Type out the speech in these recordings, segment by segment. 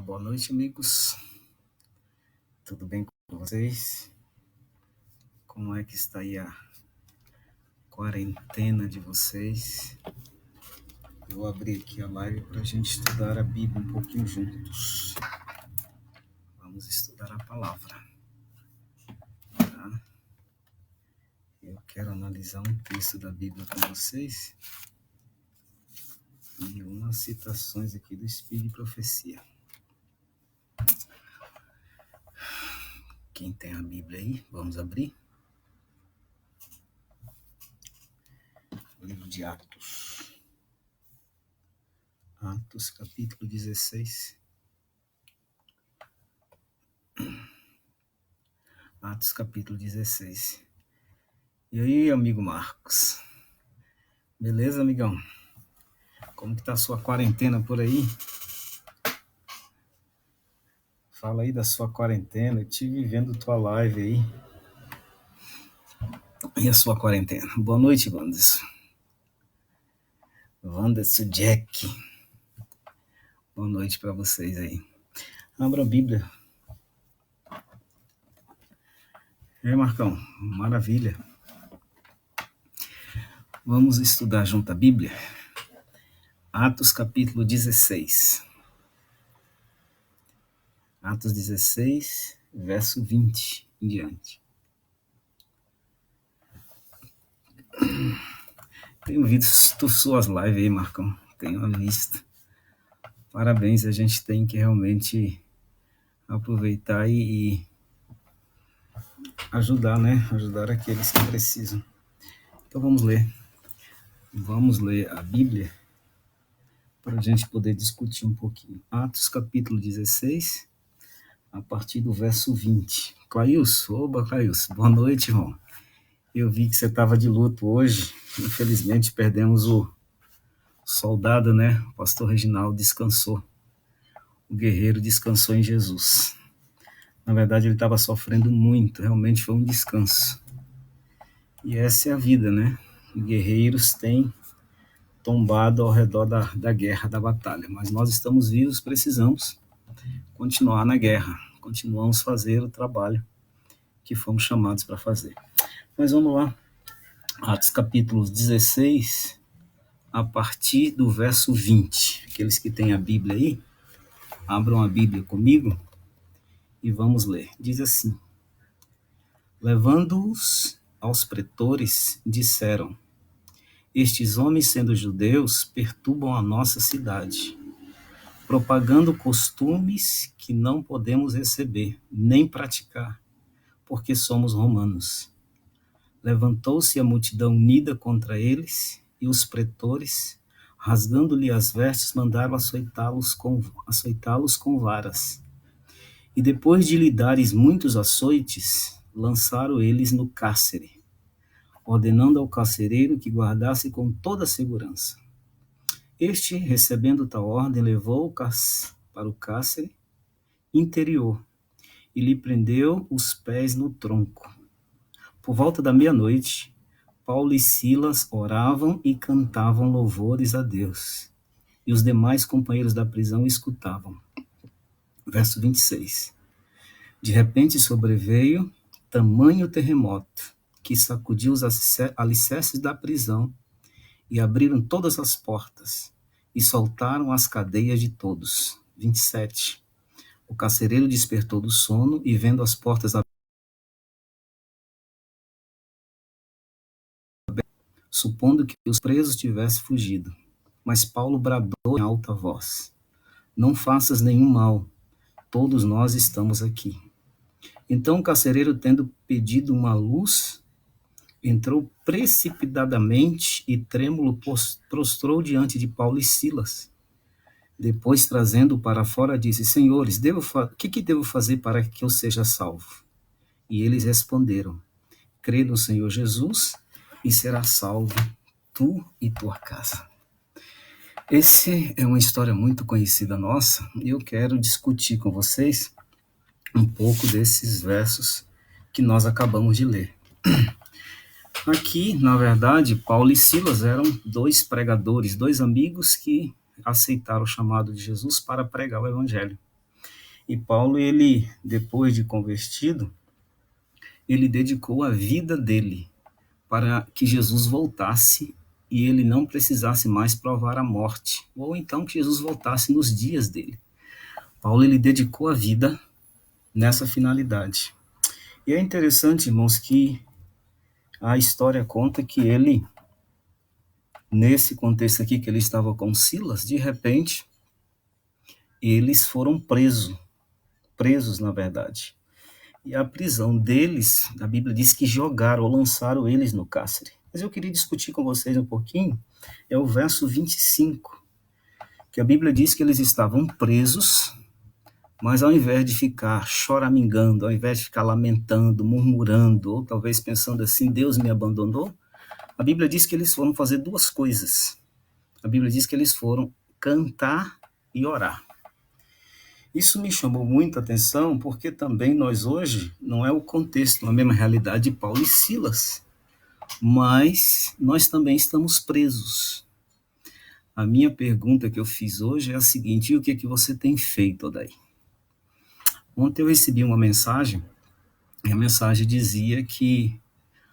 Boa noite, amigos. Tudo bem com vocês? Como é que está aí a quarentena de vocês? Eu vou abrir aqui a live para a gente estudar a Bíblia um pouquinho juntos. Vamos estudar a palavra. Tá? Eu quero analisar um texto da Bíblia com vocês e umas citações aqui do Espírito de Profecia. Quem tem a Bíblia aí, vamos abrir. Livro de Atos. Atos, capítulo 16. Atos, capítulo 16. E aí, amigo Marcos? Beleza, amigão? Como que tá a sua quarentena por aí? Fala aí da sua quarentena. Eu tive vendo tua live aí. E a sua quarentena? Boa noite, Wanderson. Wanderson Jack. Boa noite para vocês aí. Abra a Bíblia. Marcão, maravilha. Vamos estudar junto a Bíblia. Atos capítulo 16. Atos 16, verso 20 em diante. Tenho visto suas lives aí, Marcão. Tenho visto. Parabéns, a gente tem que realmente aproveitar e ajudar, né? Ajudar aqueles que precisam. Então vamos ler. Vamos ler a Bíblia para a gente poder discutir um pouquinho. Atos capítulo 16, a partir do verso 20. Clailson, oba, Clailson, boa noite, irmão. Eu vi que você estava de luto hoje. Infelizmente perdemos o soldado, né? O pastor Reginaldo descansou. O guerreiro descansou em Jesus. Na verdade, ele estava sofrendo muito. Realmente foi um descanso. E essa é a vida, né? Guerreiros têm tombado ao redor da guerra, da batalha. Mas nós estamos vivos, precisamos continuar na guerra. Continuamos a fazer o trabalho que fomos chamados para fazer. Mas vamos lá. Atos capítulo 16, a partir do verso 20. Aqueles que têm a Bíblia aí, abram a Bíblia comigo e vamos ler. Diz assim: levando-os aos pretores, disseram: estes homens, sendo judeus, perturbam a nossa cidade, propagando costumes que não podemos receber, nem praticar, porque somos romanos. Levantou-se a multidão unida contra eles, e os pretores, rasgando-lhe as vestes, mandaram açoitá-los com varas. E depois de lhe dares muitos açoites, lançaram eles no cárcere, ordenando ao carcereiro que guardasse com toda a segurança. Este, recebendo tal ordem, levou-o para o cárcere interior e lhe prendeu os pés no tronco. Por volta da meia-noite, Paulo e Silas oravam e cantavam louvores a Deus, e os demais companheiros da prisão escutavam. Verso 26. De repente sobreveio tamanho terremoto, que sacudiu os alicerces da prisão, e abriram todas as portas, e soltaram as cadeias de todos. 27. O carcereiro despertou do sono, e vendo as portas abertas, supondo que os presos tivessem fugido. Mas Paulo bradou em alta voz: não faças nenhum mal, todos nós estamos aqui. Então o carcereiro, tendo pedido uma luz, entrou precipitadamente e trêmulo prostrou diante de Paulo e Silas. Depois, trazendo-o para fora, disse: senhores, o que devo fazer para que eu seja salvo? E eles responderam: crê no Senhor Jesus e será salvo tu e tua casa. Essa é uma história muito conhecida nossa, e eu quero discutir com vocês um pouco desses versos que nós acabamos de ler. Aqui, na verdade, Paulo e Silas eram dois pregadores, dois amigos que aceitaram o chamado de Jesus para pregar o evangelho. E Paulo, ele, depois de convertido, ele dedicou a vida dele para que Jesus voltasse e ele não precisasse mais provar a morte, ou então que Jesus voltasse nos dias dele. Paulo, ele dedicou a vida nessa finalidade. E é interessante, irmãos, que a história conta que ele, nesse contexto aqui que ele estava com Silas, de repente, eles foram presos na verdade. E a prisão deles, a Bíblia diz que jogaram ou lançaram eles no cárcere. Mas eu queria discutir com vocês um pouquinho, é o verso 25, que a Bíblia diz que eles estavam presos, mas ao invés de ficar choramingando, ao invés de ficar lamentando, murmurando, ou talvez pensando assim, Deus me abandonou, a Bíblia diz que eles foram fazer duas coisas. A Bíblia diz que eles foram cantar e orar. Isso me chamou muita atenção, porque também nós hoje, não é o contexto, a mesma realidade de Paulo e Silas, mas nós também estamos presos. A minha pergunta que eu fiz hoje é a seguinte: e o que você tem feito, Odaí? Ontem eu recebi uma mensagem, e a mensagem dizia que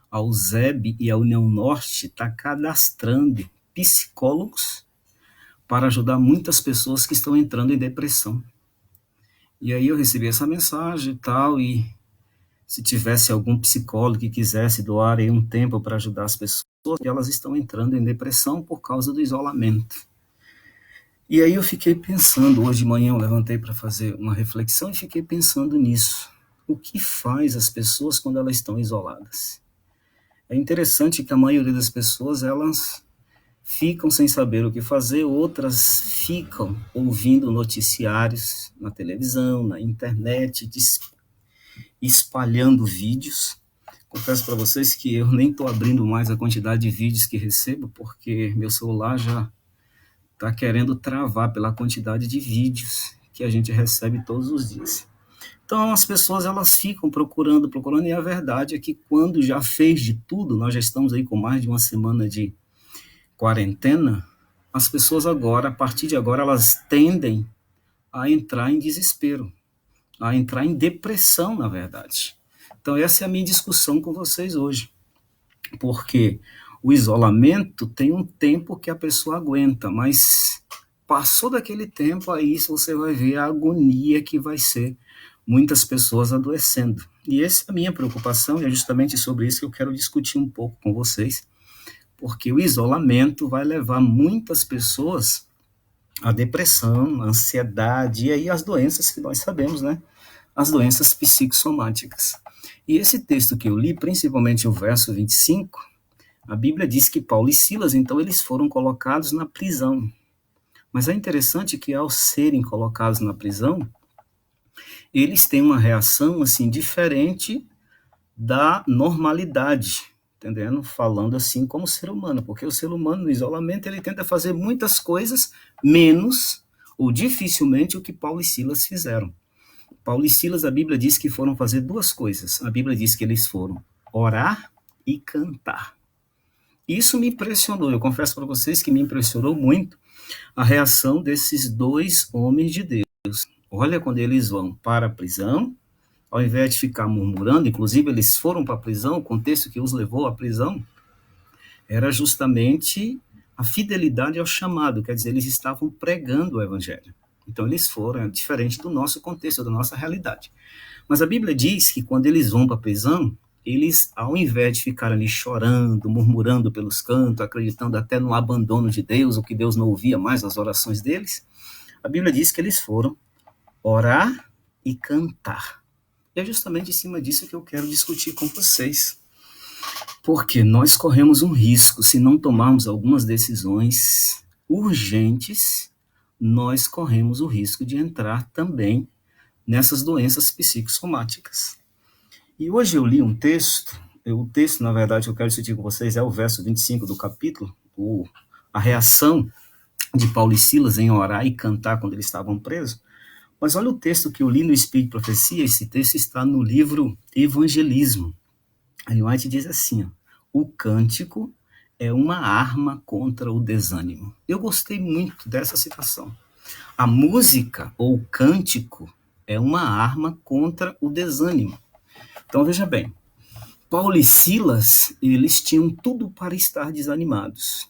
a USEB e a União Norte está cadastrando psicólogos para ajudar muitas pessoas que estão entrando em depressão. E aí eu recebi essa mensagem e tal, e se tivesse algum psicólogo que quisesse doar aí um tempo para ajudar as pessoas, elas estão entrando em depressão por causa do isolamento. E aí eu fiquei pensando, hoje de manhã eu levantei para fazer uma reflexão e fiquei pensando nisso. O que faz as pessoas quando elas estão isoladas? É interessante que a maioria das pessoas, elas ficam sem saber o que fazer, outras ficam ouvindo noticiários na televisão, na internet, espalhando vídeos. Confesso para vocês que eu nem estou abrindo mais a quantidade de vídeos que recebo, porque meu celular já está querendo travar pela quantidade de vídeos que a gente recebe todos os dias. Então as pessoas, elas ficam procurando, e a verdade é que quando já fez de tudo, nós já estamos aí com mais de uma semana de quarentena, as pessoas agora, a partir de agora, elas tendem a entrar em desespero, a entrar em depressão, na verdade. Então essa é a minha discussão com vocês hoje, porque o isolamento tem um tempo que a pessoa aguenta, mas passou daquele tempo, aí você vai ver a agonia que vai ser muitas pessoas adoecendo. E essa é a minha preocupação, e é justamente sobre isso que eu quero discutir um pouco com vocês, porque o isolamento vai levar muitas pessoas à depressão, à ansiedade, e aí as doenças que nós sabemos, né? As doenças psicossomáticas. E esse texto que eu li, principalmente o verso 25, a Bíblia diz que Paulo e Silas, então, eles foram colocados na prisão. Mas é interessante que, ao serem colocados na prisão, eles têm uma reação, assim, diferente da normalidade, entendendo? Falando assim como ser humano, porque o ser humano, no isolamento, ele tenta fazer muitas coisas, menos, ou dificilmente, o que Paulo e Silas fizeram. Paulo e Silas, a Bíblia diz que foram fazer duas coisas. A Bíblia diz que eles foram orar e cantar. Isso me impressionou, eu confesso para vocês que me impressionou muito a reação desses dois homens de Deus. Olha, quando eles vão para a prisão, ao invés de ficar murmurando, inclusive eles foram para a prisão, o contexto que os levou à prisão era justamente a fidelidade ao chamado, quer dizer, eles estavam pregando o evangelho. Então eles foram, é diferente do nosso contexto, da nossa realidade. Mas a Bíblia diz que quando eles vão para a prisão, eles, ao invés de ficar ali chorando, murmurando pelos cantos, acreditando até no abandono de Deus, ou que Deus não ouvia mais as orações deles, a Bíblia diz que eles foram orar e cantar. E é justamente em cima disso que eu quero discutir com vocês. Porque nós corremos um risco, se não tomarmos algumas decisões urgentes, nós corremos o risco de entrar também nessas doenças psicossomáticas. E hoje eu li um texto, o texto, na verdade, que eu quero discutir com vocês é o verso 25 do capítulo, a reação de Paulo e Silas em orar e cantar quando eles estavam presos. Mas olha o texto que eu li no Espírito e Profecia, esse texto está no livro Evangelismo. Ellen White diz assim, ó, o cântico é uma arma contra o desânimo. Eu gostei muito dessa citação. A música ou cântico é uma arma contra o desânimo. Então, veja bem, Paulo e Silas, eles tinham tudo para estar desanimados.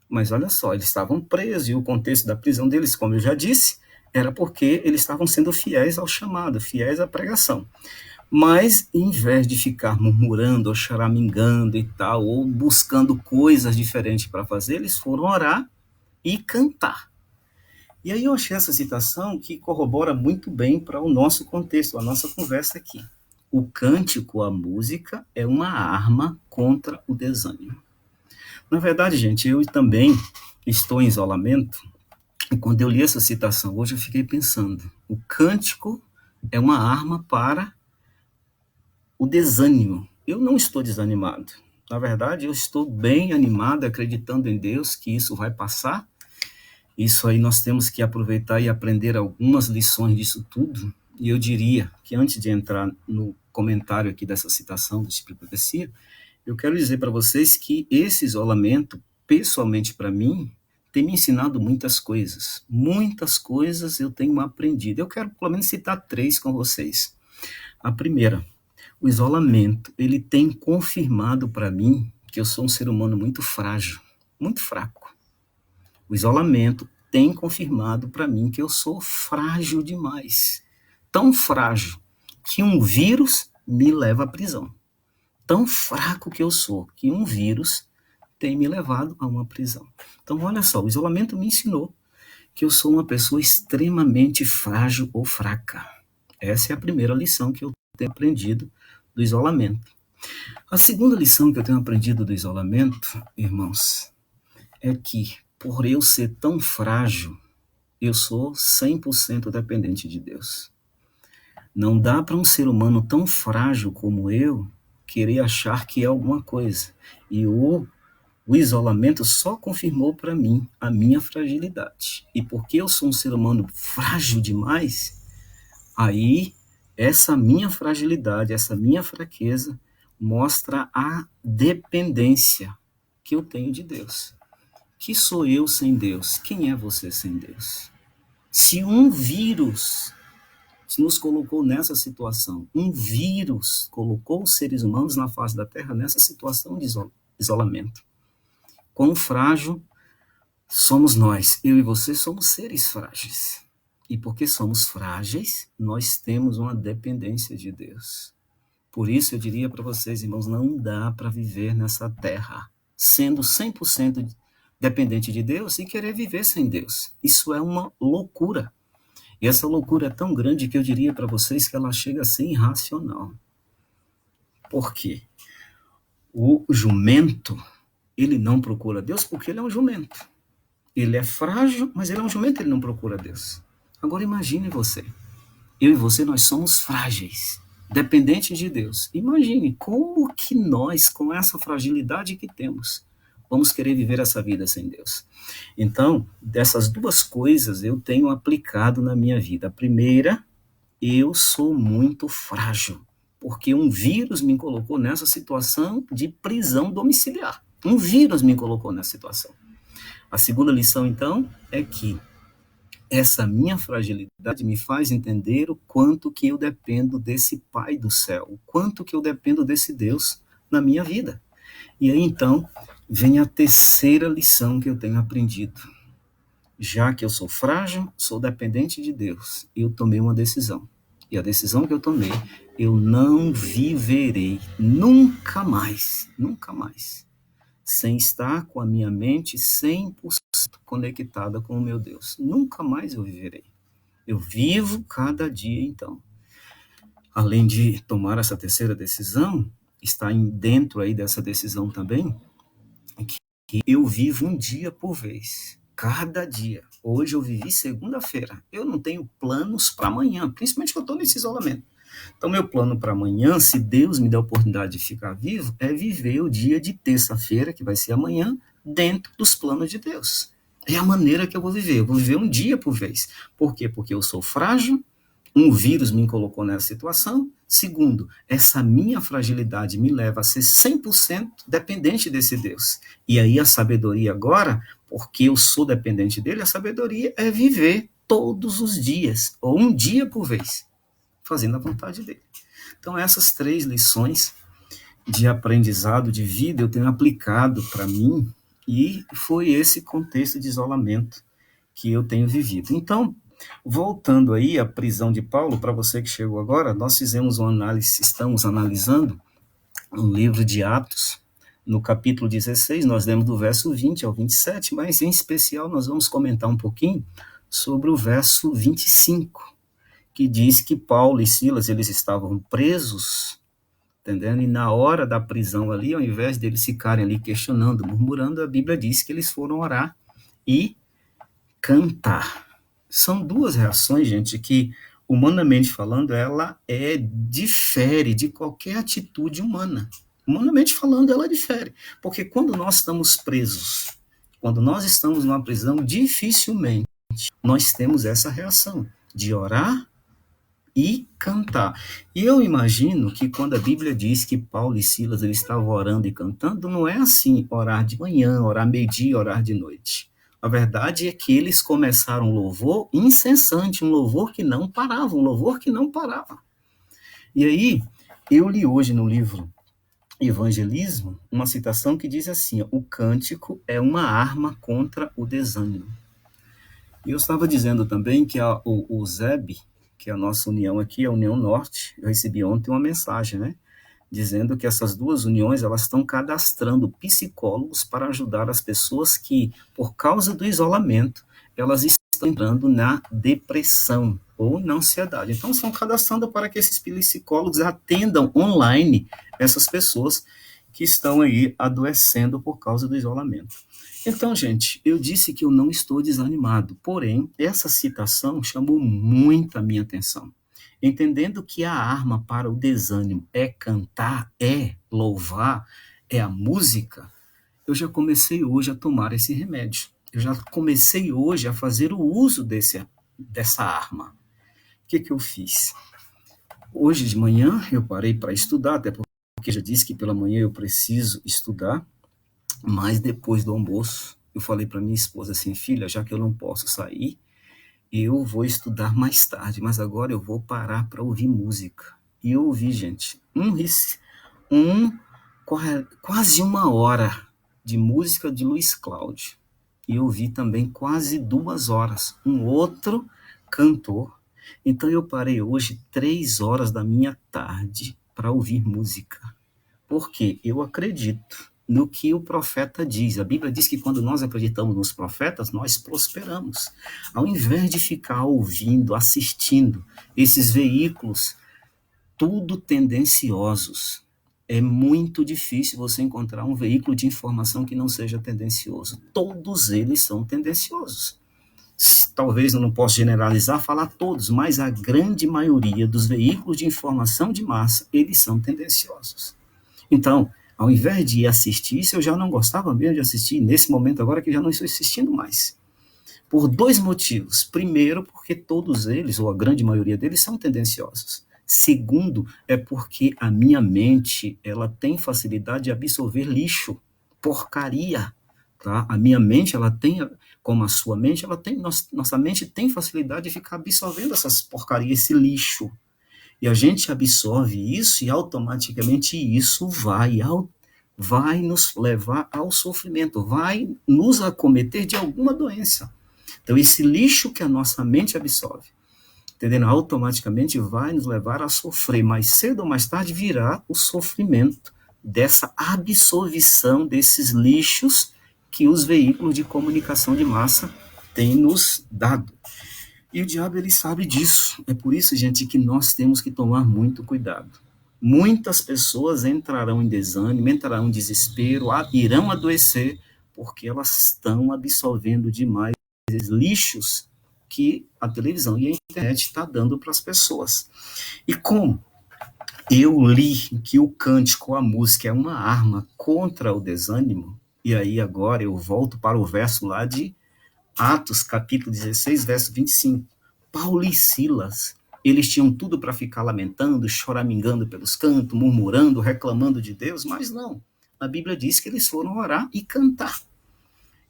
Mas olha só, eles estavam presos, e o contexto da prisão deles, como eu já disse, era porque eles estavam sendo fiéis ao chamado, fiéis à pregação. Mas, em vez de ficar murmurando ou choramingando e tal, ou buscando coisas diferentes para fazer, eles foram orar e cantar. E aí eu achei essa citação que corrobora muito bem para o nosso contexto, a nossa conversa aqui. O cântico, a música, é uma arma contra o desânimo. Na verdade, gente, eu também estou em isolamento, e quando eu li essa citação hoje, eu fiquei pensando, o cântico é uma arma para o desânimo. Eu não estou desanimado. Na verdade, eu estou bem animado, acreditando em Deus, que isso vai passar. Isso aí nós temos que aproveitar e aprender algumas lições disso tudo. E eu diria que antes de entrar no comentário aqui dessa citação do Espírito de Profecia, eu quero dizer para vocês que esse isolamento, pessoalmente para mim, tem me ensinado muitas coisas. Muitas coisas eu tenho aprendido. Eu quero pelo menos citar 3 com vocês. A primeira, o isolamento, ele tem confirmado para mim que eu sou um ser humano muito frágil, muito fraco. O isolamento tem confirmado para mim que eu sou frágil demais. Tão frágil que um vírus me leva à prisão. Tão fraco que eu sou que um vírus tem me levado a uma prisão. Então, olha só, o isolamento me ensinou que eu sou uma pessoa extremamente frágil ou fraca. Essa é a primeira lição que eu tenho aprendido do isolamento. A segunda lição que eu tenho aprendido do isolamento, irmãos, é que por eu ser tão frágil, eu sou 100% dependente de Deus. Não dá para um ser humano tão frágil como eu querer achar que é alguma coisa. E o isolamento só confirmou para mim a minha fragilidade. E porque eu sou um ser humano frágil demais, aí essa minha fragilidade, essa minha fraqueza mostra a dependência que eu tenho de Deus. Que sou eu sem Deus? Quem é você sem Deus? Se um vírus nos colocou nessa situação, um vírus colocou os seres humanos na face da Terra nessa situação de isolamento. Quão frágil somos nós? Eu e você somos seres frágeis. E porque somos frágeis, nós temos uma dependência de Deus. Por isso eu diria para vocês, irmãos, não dá para viver nessa terra sendo 100% dependente de Deus e querer viver sem Deus. Isso é uma loucura. E essa loucura é tão grande que eu diria para vocês que ela chega a ser irracional. Por quê? O jumento, ele não procura Deus porque ele é um jumento. Ele é frágil, mas ele é um jumento, ele não procura Deus. Agora imagine você. Eu e você, nós somos frágeis, dependentes de Deus. Imagine como que nós, com essa fragilidade que temos, vamos querer viver essa vida sem Deus. Então, dessas duas coisas eu tenho aplicado na minha vida. A primeira, eu sou muito frágil, porque um vírus me colocou nessa situação de prisão domiciliar. Um vírus me colocou nessa situação. A segunda lição, então, é que essa minha fragilidade me faz entender o quanto que eu dependo desse Pai do céu, o quanto que eu dependo desse Deus na minha vida. E aí, então, vem a terceira lição que eu tenho aprendido. Já que eu sou frágil, sou dependente de Deus, eu tomei uma decisão. E a decisão que eu tomei, eu não viverei nunca mais, sem estar com a minha mente 100% conectada com o meu Deus. Nunca mais eu viverei. Eu vivo cada dia, então. Além de tomar essa terceira decisão, está dentro aí dessa decisão também, que eu vivo um dia por vez. Cada dia. Hoje eu vivi segunda-feira. Eu não tenho planos para amanhã, principalmente que eu estou nesse isolamento. Então, meu plano para amanhã, se Deus me der a oportunidade de ficar vivo, é viver o dia de terça-feira, que vai ser amanhã, dentro dos planos de Deus. É a maneira que eu vou viver. Eu vou viver um dia por vez. Por quê? Porque eu sou frágil, um vírus me colocou nessa situação. Segundo, essa minha fragilidade me leva a ser 100% dependente desse Deus. E aí a sabedoria agora, porque eu sou dependente dele, a sabedoria é viver todos os dias, ou um dia por vez, fazendo a vontade dele. Então, essas 3 lições de aprendizado de vida eu tenho aplicado para mim, e foi esse contexto de isolamento que eu tenho vivido. Então, voltando aí à prisão de Paulo, para você que chegou agora, nós fizemos uma análise, estamos analisando um livro de Atos, no capítulo 16, nós lemos do verso 20 ao 27, mas em especial nós vamos comentar um pouquinho sobre o verso 25, que diz que Paulo e Silas, eles estavam presos, entendendo? E na hora da prisão ali, ao invés deles ficarem ali questionando, murmurando, a Bíblia diz que eles foram orar e cantar. São 2 reações, gente, que, humanamente falando, ela difere de qualquer atitude humana. Humanamente falando, ela difere. Porque quando nós estamos presos, quando nós estamos numa prisão, dificilmente nós temos essa reação de orar e cantar. E eu imagino que quando a Bíblia diz que Paulo e Silas eles estavam orando e cantando, não é assim, orar de manhã, orar meio-dia, orar de noite. A verdade é que eles começaram um louvor incessante, um louvor que não parava, um louvor que não parava. E aí, eu li hoje no livro Evangelismo uma citação que diz assim: o cântico é uma arma contra o desânimo. E eu estava dizendo também que o ZEB, que é a nossa união aqui, a União Norte, eu recebi ontem uma mensagem, né? Dizendo que essas 2 uniões, elas estão cadastrando psicólogos para ajudar as pessoas que, por causa do isolamento, elas estão entrando na depressão ou na ansiedade. Então, estão cadastrando para que esses psicólogos atendam online essas pessoas que estão aí adoecendo por causa do isolamento. Então, gente, eu disse que eu não estou desanimado, porém, essa citação chamou muito a minha atenção. Entendendo que a arma para o desânimo é cantar, é louvar, é a música, eu já comecei hoje a tomar esse remédio. Eu já comecei hoje a fazer o uso dessa arma. O que eu fiz? Hoje de manhã eu parei para estudar, até porque já disse que pela manhã eu preciso estudar, mas depois do almoço eu falei para minha esposa assim: filha, já que eu não posso sair, eu vou estudar mais tarde, mas agora eu vou parar para ouvir música. E eu ouvi, gente, quase 1 hora de música de Luiz Cláudio. E eu ouvi também quase 2 horas, um outro cantor. Então eu parei hoje 3 horas da minha tarde para ouvir música. Porque eu acredito no que o profeta diz. A Bíblia diz que quando nós acreditamos nos profetas, nós prosperamos. Ao invés de ficar ouvindo, assistindo esses veículos, tudo tendenciosos, é muito difícil você encontrar um veículo de informação que não seja tendencioso. Todos eles são tendenciosos. Talvez eu não possa generalizar, falar todos, mas a grande maioria dos veículos de informação de massa, eles são tendenciosos. Então, ao invés de ir assistir isso, eu já não gostava mesmo de assistir, nesse momento agora que já não estou assistindo mais. Por 2 motivos. Primeiro, porque todos eles, ou a grande maioria deles, são tendenciosos. Segundo, é porque a minha mente, ela tem facilidade de absorver lixo, porcaria. Tá? A minha mente, ela tem, como a sua mente, nossa mente tem facilidade de ficar absorvendo essas porcarias, esse lixo. E a gente absorve isso e automaticamente isso vai nos levar ao sofrimento, vai nos acometer de alguma doença. Então, esse lixo que a nossa mente absorve, entendendo? Automaticamente vai nos levar a sofrer. Mais cedo ou mais tarde virá o sofrimento dessa absorção desses lixos que os veículos de comunicação de massa têm nos dado. E o diabo, ele sabe disso. É por isso, gente, que nós temos que tomar muito cuidado. Muitas pessoas entrarão em desânimo, entrarão em desespero, irão adoecer, porque elas estão absorvendo demais esses lixos que a televisão e a internet está dando para as pessoas. E como eu li que o cântico, a música, é uma arma contra o desânimo, e aí agora eu volto para o verso lá de Atos, capítulo 16, verso 25. Paulo e Silas, eles tinham tudo para ficar lamentando, choramingando pelos cantos, murmurando, reclamando de Deus, mas não. A Bíblia diz que eles foram orar e cantar.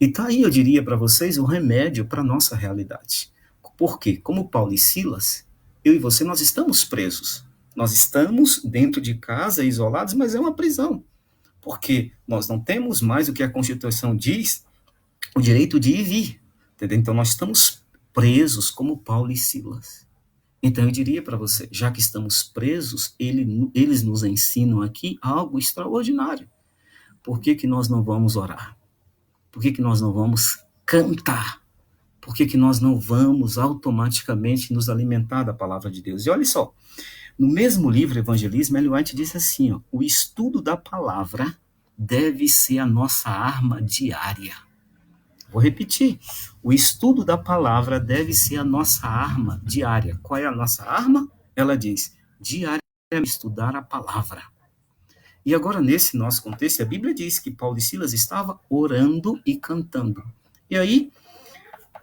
E tá aí, eu diria para vocês, o remédio para a nossa realidade. Por quê? Como Paulo e Silas, eu e você, nós estamos presos. Nós estamos dentro de casa, isolados, mas é uma prisão. Porque nós não temos mais o que a Constituição diz, o direito de ir e vir. Entendeu? Então nós estamos presos como Paulo e Silas. Então eu diria para você, já que estamos presos, eles nos ensinam aqui algo extraordinário. Por que que nós não vamos orar? Por que que nós não vamos cantar? Por que que nós não vamos automaticamente nos alimentar da palavra de Deus? E olha só, no mesmo livro Evangelismo, Ellen White diz assim, ó, o estudo da palavra deve ser a nossa arma diária. Vou repetir, o estudo da palavra deve ser a nossa arma diária. Qual é a nossa arma? Ela diz, diariamente estudar a palavra. E agora, nesse nosso contexto, a Bíblia diz que Paulo e Silas estavam orando e cantando. E aí,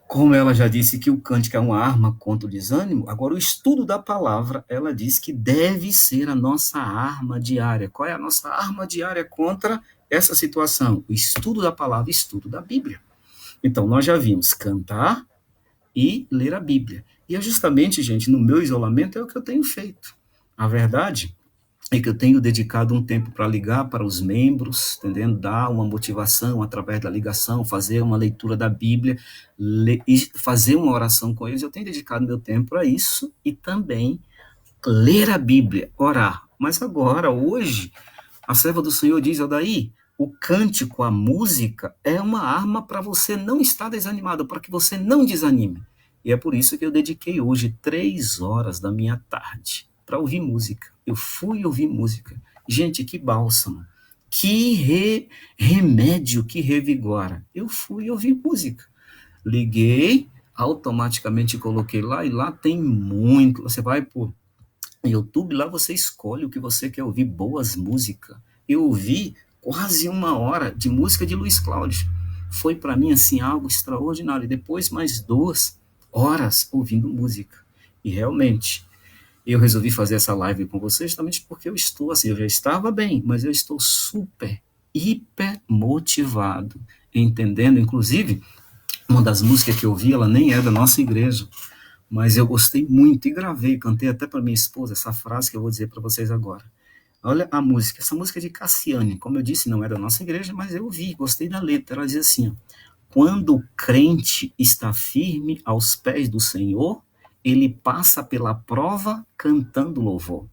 como ela já disse que o cântico é uma arma contra o desânimo, agora o estudo da palavra, ela diz que deve ser a nossa arma diária. Qual é a nossa arma diária contra essa situação? O estudo da palavra, o estudo da Bíblia. Então, nós já vimos cantar e ler a Bíblia. E é justamente, gente, no meu isolamento é o que eu tenho feito. A verdade é que eu tenho dedicado um tempo para ligar para os membros, entendendo? Dar uma motivação através da ligação, fazer uma leitura da Bíblia, e fazer uma oração com eles. Eu tenho dedicado meu tempo a isso e também ler a Bíblia, orar. Mas agora, hoje, a serva do Senhor diz, Odaí, o cântico, a música, é uma arma para você não estar desanimado, para que você não desanime. E é por isso que eu dediquei hoje 3 horas da minha tarde para ouvir música. Eu fui ouvir música. Gente, que bálsamo, que remédio que revigora. Eu fui ouvir música. Liguei, automaticamente coloquei lá, e lá tem muito. Você vai por YouTube, lá você escolhe o que você quer ouvir, boas músicas. Eu ouvi quase 1 hora de música de Luiz Cláudio. Foi para mim assim algo extraordinário. Depois mais 2 horas ouvindo música. E realmente, eu resolvi fazer essa live com vocês justamente porque eu estou assim, eu já estava bem, mas eu estou super, hiper motivado, entendendo, inclusive, uma das músicas que eu ouvi, ela nem é da nossa igreja, mas eu gostei muito e gravei, cantei até para minha esposa essa frase que eu vou dizer para vocês agora. Olha a música, essa música é de Cassiane, como eu disse, não é da nossa igreja, mas eu ouvi, gostei da letra, ela diz assim, ó, quando o crente está firme aos pés do Senhor, ele passa pela prova cantando louvor.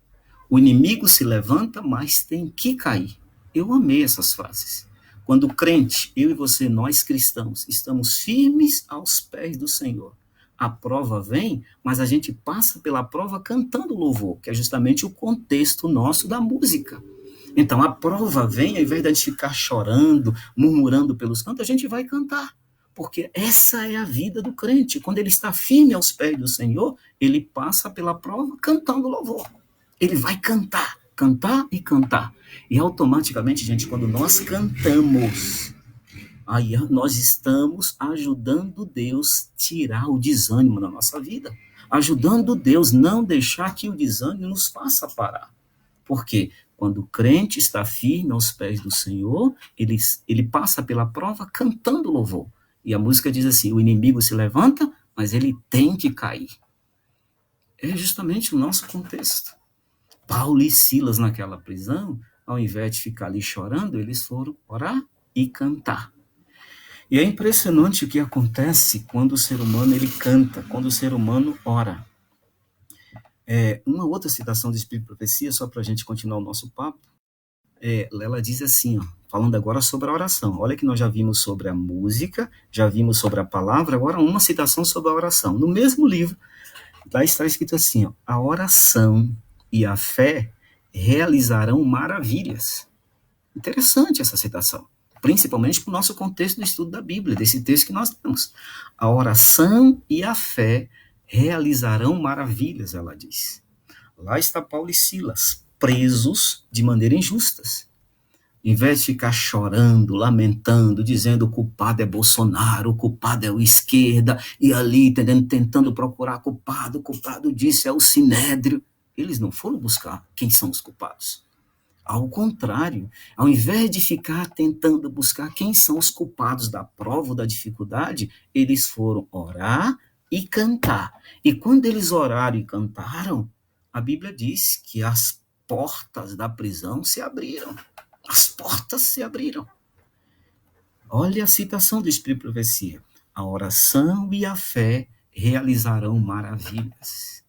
O inimigo se levanta, mas tem que cair. Eu amei essas frases. Quando o crente, eu e você, nós cristãos, estamos firmes aos pés do Senhor, a prova vem, mas a gente passa pela prova cantando louvor, que é justamente o contexto nosso da música. Então, a prova vem, ao invés de a gente ficar chorando, murmurando pelos cantos, a gente vai cantar. Porque essa é a vida do crente. Quando ele está firme aos pés do Senhor, ele passa pela prova cantando louvor. Ele vai cantar, cantar e cantar. E automaticamente, gente, quando nós cantamos, aí nós estamos ajudando Deus a tirar o desânimo da nossa vida. Ajudando Deus a não deixar que o desânimo nos faça parar. Por quê? Quando o crente está firme aos pés do Senhor, ele passa pela prova cantando louvor. E a música diz assim, o inimigo se levanta, mas ele tem que cair. É justamente o nosso contexto. Paulo e Silas naquela prisão, ao invés de ficar ali chorando, eles foram orar e cantar. E é impressionante o que acontece quando o ser humano ele canta, quando o ser humano ora. Uma outra citação do Espírito de Profecia, só para a gente continuar o nosso papo, ela diz assim, ó, falando agora sobre a oração. Olha que nós já vimos sobre a música, já vimos sobre a palavra, agora uma citação sobre a oração. No mesmo livro, lá está escrito assim, ó, a oração e a fé realizarão maravilhas. Interessante essa citação, principalmente para o nosso contexto do estudo da Bíblia, desse texto que nós temos. A oração e a fé realizarão maravilhas, ela diz. Lá está Paulo e Silas, presos de maneira injusta. Em vez de ficar chorando, lamentando, dizendo o culpado é Bolsonaro, o culpado é o esquerda, e ali tentando procurar culpado, o culpado disso é o Sinédrio. Eles não foram buscar quem são os culpados. Ao contrário, ao invés de ficar tentando buscar quem são os culpados da prova ou da dificuldade, eles foram orar, e cantar. E quando eles oraram e cantaram, a Bíblia diz que as portas da prisão se abriram. As portas se abriram. Olha a citação do Espírito de Profecia. A oração e a fé realizarão maravilhas.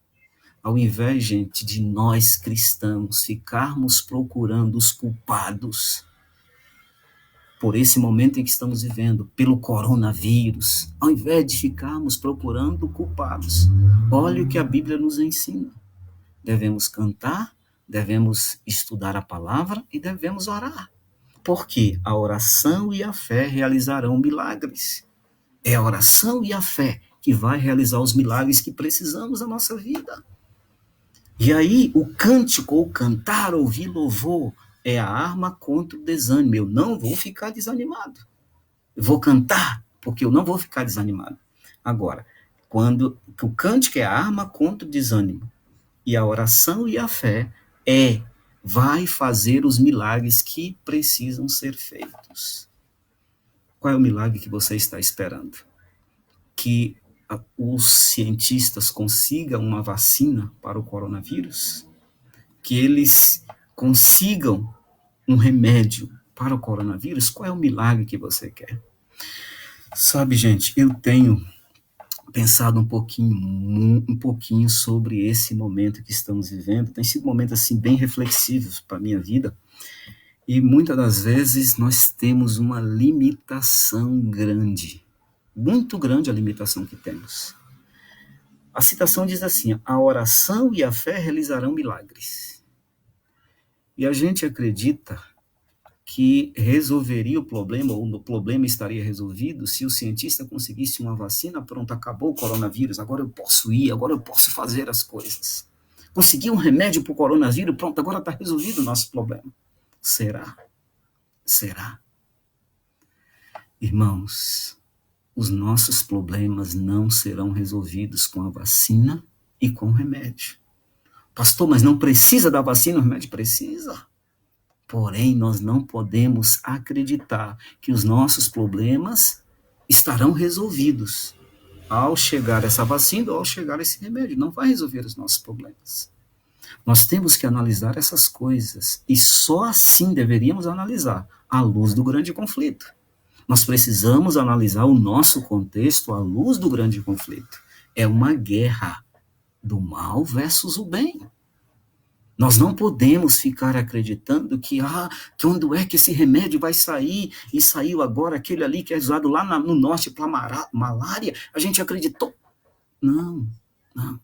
Ao invés, gente, de nós cristãos ficarmos procurando os culpados por esse momento em que estamos vivendo, pelo coronavírus, ao invés de ficarmos procurando culpados, olha o que a Bíblia nos ensina. Devemos cantar, devemos estudar a palavra e devemos orar. Porque a oração e a fé realizarão milagres. É a oração e a fé que vai realizar os milagres que precisamos na nossa vida. E aí, o cântico, ou cantar, ouvir louvor, é a arma contra o desânimo. Eu não vou ficar desanimado. Eu vou cantar, porque eu não vou ficar desanimado. Agora, quando o cântico é a arma contra o desânimo, e a oração e a fé vai fazer os milagres que precisam ser feitos. Qual é o milagre que você está esperando? Que os cientistas consigam uma vacina para o coronavírus? Que eles consigam um remédio para o coronavírus? Qual é o milagre que você quer? Sabe, gente, eu tenho pensado um pouquinho sobre esse momento que estamos vivendo. Tem sido um momento assim bem reflexivo para a minha vida. E muitas das vezes nós temos uma limitação grande, muito grande a limitação que temos. A citação diz assim: a oração e a fé realizarão milagres. E a gente acredita que resolveria o problema, ou o problema estaria resolvido, se o cientista conseguisse uma vacina. Pronto, acabou o coronavírus, agora eu posso ir, agora eu posso fazer as coisas. Consegui um remédio para o coronavírus, pronto, agora está resolvido o nosso problema. Será? Será? Irmãos, os nossos problemas não serão resolvidos com a vacina e com o remédio. Pastor, mas não precisa da vacina, o remédio precisa. Porém, nós não podemos acreditar que os nossos problemas estarão resolvidos ao chegar essa vacina ou ao chegar esse remédio. Não vai resolver os nossos problemas. Nós temos que analisar essas coisas, e só assim deveríamos analisar, à luz do grande conflito. Nós precisamos analisar o nosso contexto à luz do grande conflito. É uma guerra do mal versus o bem. Nós não podemos ficar acreditando que quando é que esse remédio vai sair, e saiu agora aquele ali que é usado lá no norte para malária, a gente acreditou. Não, não.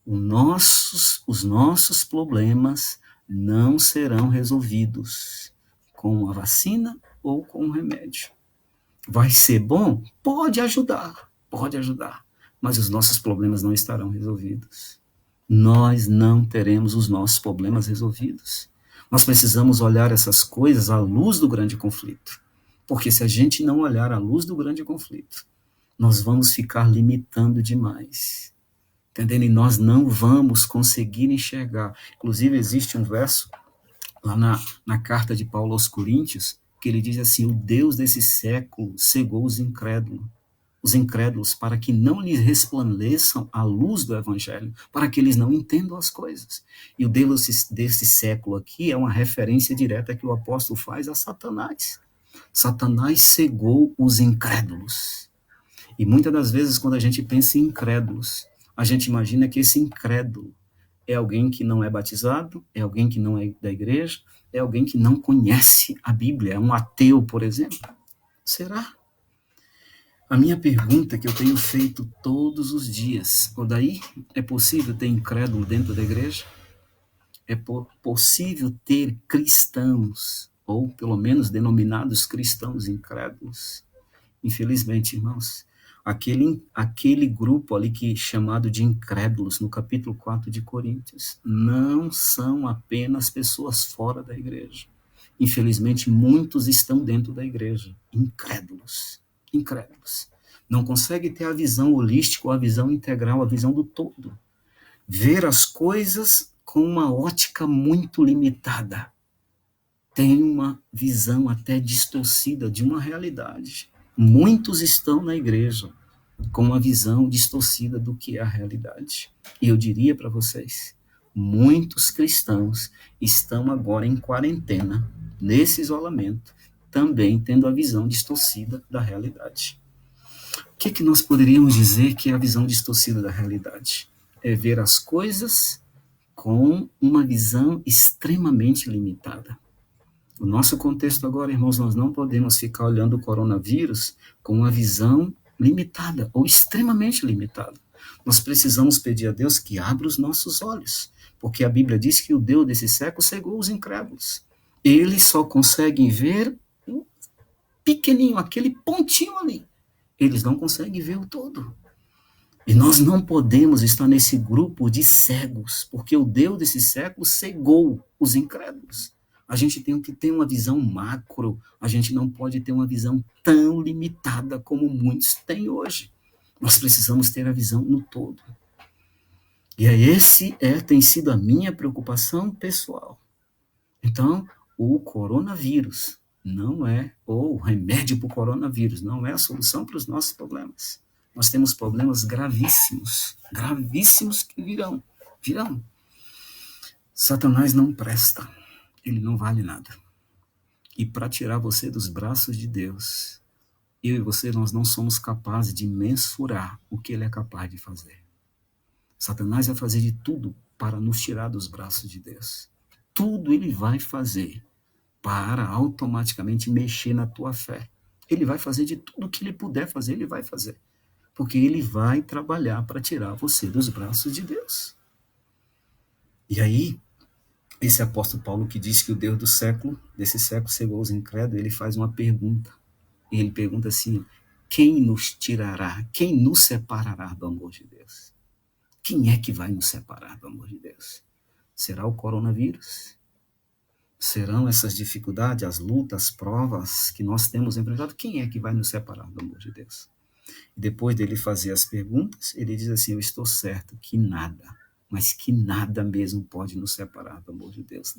Os nossos problemas não serão resolvidos com a vacina ou com o remédio. Vai ser bom? Pode ajudar, mas os nossos problemas não estarão resolvidos. Nós não teremos os nossos problemas resolvidos. Nós precisamos olhar essas coisas à luz do grande conflito. Porque se a gente não olhar à luz do grande conflito, nós vamos ficar limitando demais. Entendendo? E nós não vamos conseguir enxergar. Inclusive, existe um verso lá na carta de Paulo aos Coríntios, que ele diz assim: o Deus desse século cegou os incrédulos, para que não lhes resplandeçam a luz do evangelho, para que eles não entendam as coisas. E o Deus desse século aqui é uma referência direta que o apóstolo faz a Satanás. Satanás cegou os incrédulos. E muitas das vezes, quando a gente pensa em incrédulos, a gente imagina que esse incrédulo é alguém que não é batizado, é alguém que não é da igreja, é alguém que não conhece a Bíblia, é um ateu, por exemplo. Será? A minha pergunta que eu tenho feito todos os dias: Odair, é possível ter incrédulo dentro da igreja? É possível ter cristãos, ou pelo menos denominados cristãos incrédulos? Infelizmente, irmãos, aquele grupo ali chamado de incrédulos, no capítulo 4 de Coríntios, não são apenas pessoas fora da igreja. Infelizmente, muitos estão dentro da igreja, incrédulos. Não consegue ter a visão holística, a visão integral, a visão do todo. Ver as coisas com uma ótica muito limitada. Tem uma visão até distorcida de uma realidade. Muitos estão na igreja, com uma visão distorcida do que é a realidade. E eu diria para vocês, muitos cristãos estão agora em quarentena, nesse isolamento, também tendo a visão distorcida da realidade. O que nós poderíamos dizer que é a visão distorcida da realidade? É ver as coisas com uma visão extremamente limitada. O nosso contexto agora, irmãos, nós não podemos ficar olhando o coronavírus com uma visão limitada ou extremamente limitada. Nós precisamos pedir a Deus que abra os nossos olhos, porque a Bíblia diz que o Deus desse século cegou os incrédulos. Eles só conseguem ver um pequenininho, aquele pontinho ali. Eles não conseguem ver o todo. E nós não podemos estar nesse grupo de cegos, porque o Deus desse século cegou os incrédulos. A gente tem que ter uma visão macro, a gente não pode ter uma visão tão limitada como muitos têm hoje. Nós precisamos ter a visão no todo. E tem sido a minha preocupação pessoal. Então, o coronavírus não é, ou o remédio para o coronavírus, não é a solução para os nossos problemas. Nós temos problemas gravíssimos que virão. Satanás não presta, ele não vale nada. E para tirar você dos braços de Deus, eu e você, nós não somos capazes de mensurar o que ele é capaz de fazer. Satanás vai fazer de tudo para nos tirar dos braços de Deus. Tudo ele vai fazer para automaticamente mexer na tua fé. Ele vai fazer de tudo que ele puder fazer, ele vai fazer. Porque ele vai trabalhar para tirar você dos braços de Deus. E aí, esse apóstolo Paulo que diz que o Deus desse século cegou os incrédulos, ele faz uma pergunta. E ele pergunta assim, quem nos tirará, quem nos separará do amor de Deus? Quem é que vai nos separar do amor de Deus? Será o coronavírus? Serão essas dificuldades, as lutas, as provas que nós temos enfrentado? Quem é que vai nos separar do amor de Deus? Depois dele fazer as perguntas, ele diz assim, eu estou certo que nada, mas que nada mesmo pode nos separar do amor de Deus.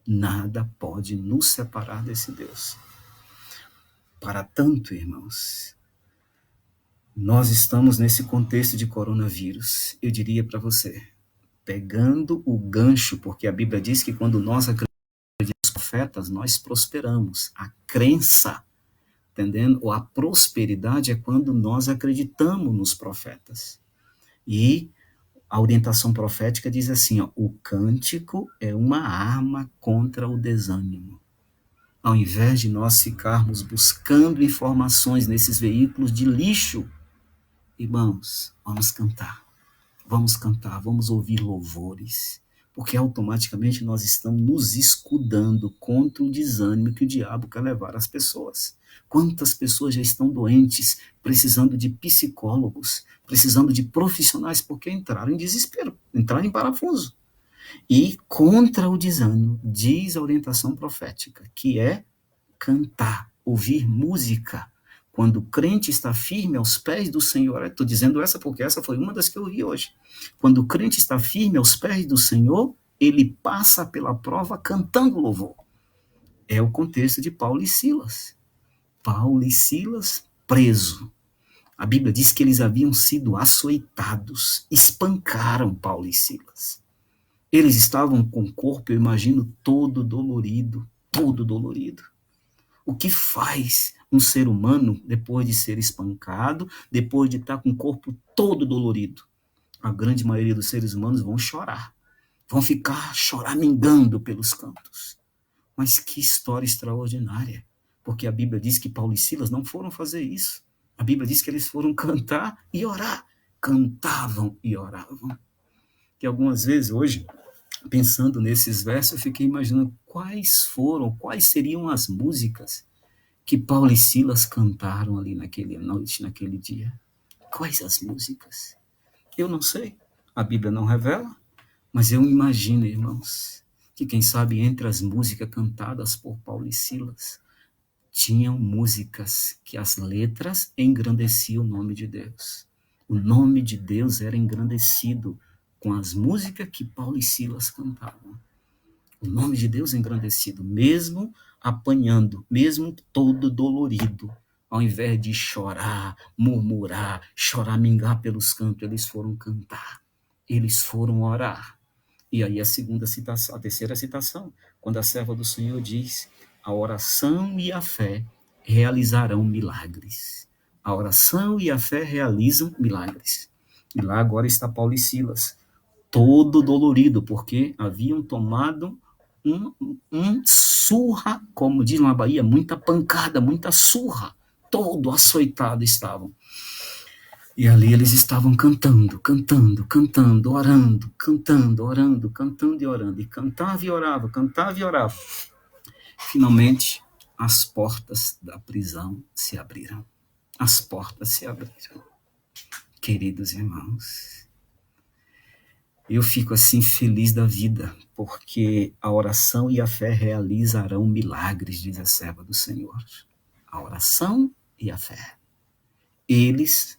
Nada pode nos separar desse Deus. Para tanto, irmãos, nós estamos nesse contexto de coronavírus. Eu diria para você, pegando o gancho, porque a Bíblia diz que quando nós acreditamos nos profetas, nós prosperamos. A crença, entendendo? Ou a prosperidade é quando nós acreditamos nos profetas. E a orientação profética diz assim, ó, o cântico é uma arma contra o desânimo. Ao invés de nós ficarmos buscando informações nesses veículos de lixo, irmãos, vamos cantar, vamos ouvir louvores, porque automaticamente nós estamos nos escudando contra o desânimo que o diabo quer levar às pessoas. Quantas pessoas já estão doentes, precisando de psicólogos, precisando de profissionais, porque entraram em desespero, entraram em parafuso. E contra o desânimo, diz a orientação profética, que é cantar, ouvir música. Quando o crente está firme aos pés do Senhor, estou dizendo essa porque essa foi uma das que eu vi hoje. Quando o crente está firme aos pés do Senhor, ele passa pela prova cantando louvor. É o contexto de Paulo e Silas. Paulo e Silas preso. A Bíblia diz que eles haviam sido açoitados, espancaram Paulo e Silas. Eles estavam com o corpo, eu imagino, todo dolorido. O que faz um ser humano depois de ser espancado, depois de estar com o corpo todo dolorido? A grande maioria dos seres humanos vão chorar, vão ficar choramingando pelos cantos. Mas que história extraordinária, porque a Bíblia diz que Paulo e Silas não foram fazer isso. A Bíblia diz que eles foram cantar e orar. Cantavam e oravam. E algumas vezes hoje, pensando nesses versos, eu fiquei imaginando quais seriam as músicas que Paulo e Silas cantaram ali naquela noite, naquele dia. Quais as músicas? Eu não sei, a Bíblia não revela, mas eu imagino, irmãos, que quem sabe entre as músicas cantadas por Paulo e Silas, tinham músicas que as letras engrandeciam o nome de Deus. O nome de Deus era engrandecido com as músicas que Paulo e Silas cantavam. O nome de Deus engrandecido, mesmo apanhando, mesmo todo dolorido, Ao invés de chorar, murmurar, choramingar pelos cantos, eles foram cantar, eles foram orar. E aí a terceira citação, quando a serva do Senhor diz: a oração e a fé realizarão milagres. A oração e a fé realizam milagres. E lá agora está Paulo e Silas, todo dolorido, porque haviam tomado um surra, como diz na Bahia, muita pancada, muita surra, todo açoitado estavam. E ali eles estavam cantando, cantando, cantando, orando, cantando, orando, cantando e orando. E cantava e orava, cantava e orava. Finalmente, as portas da prisão se abriram. As portas se abriram. Queridos irmãos, eu fico assim feliz da vida, porque a oração e a fé realizarão milagres, diz a serva do Senhor. A oração e a fé. Eles,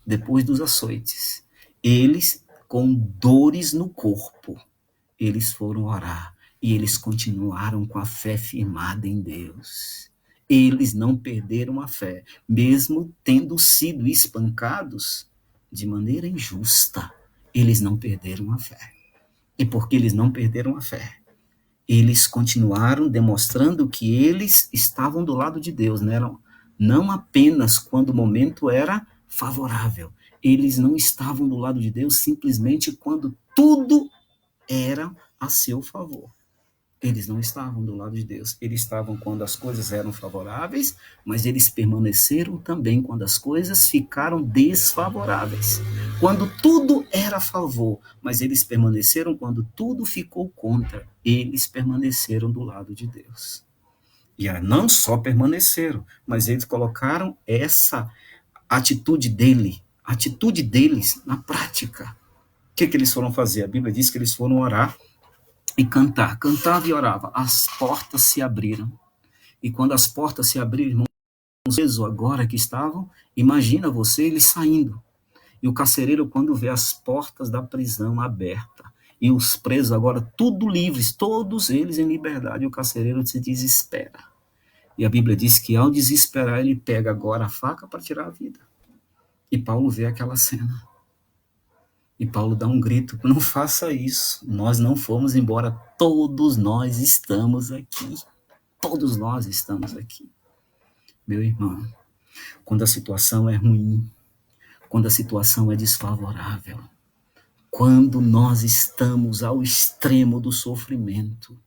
depois dos açoites, eles com dores no corpo, eles foram orar e eles continuaram com a fé firmada em Deus. Eles não perderam a fé, mesmo tendo sido espancados de maneira injusta. Eles não perderam a fé. E porque eles não perderam a fé, eles continuaram demonstrando que eles estavam do lado de Deus, não apenas quando o momento era favorável. Eles não estavam do lado de Deus simplesmente quando tudo era a seu favor. Eles não estavam do lado de Deus. Eles estavam quando as coisas eram favoráveis, mas eles permaneceram também quando as coisas ficaram desfavoráveis. Quando tudo era a favor, mas eles permaneceram quando tudo ficou contra. Eles permaneceram do lado de Deus. E não só permaneceram, mas eles colocaram essa atitude deles na prática. O que eles foram fazer? A Bíblia diz que eles foram orar e cantar. Cantava e orava. As portas se abriram. E quando as portas se abriram, irmãos, presos agora que estavam, imagina você, eles saindo. E o carcereiro, quando vê as portas da prisão abertas, e os presos agora tudo livres, todos eles em liberdade, e o carcereiro se desespera. E a Bíblia diz que ao desesperar, ele pega agora a faca para tirar a vida. E Paulo vê aquela cena. E Paulo dá um grito: não faça isso, nós não fomos embora, todos nós estamos aqui. Todos nós estamos aqui. Meu irmão, quando a situação é ruim, quando a situação é desfavorável, quando nós estamos ao extremo do sofrimento,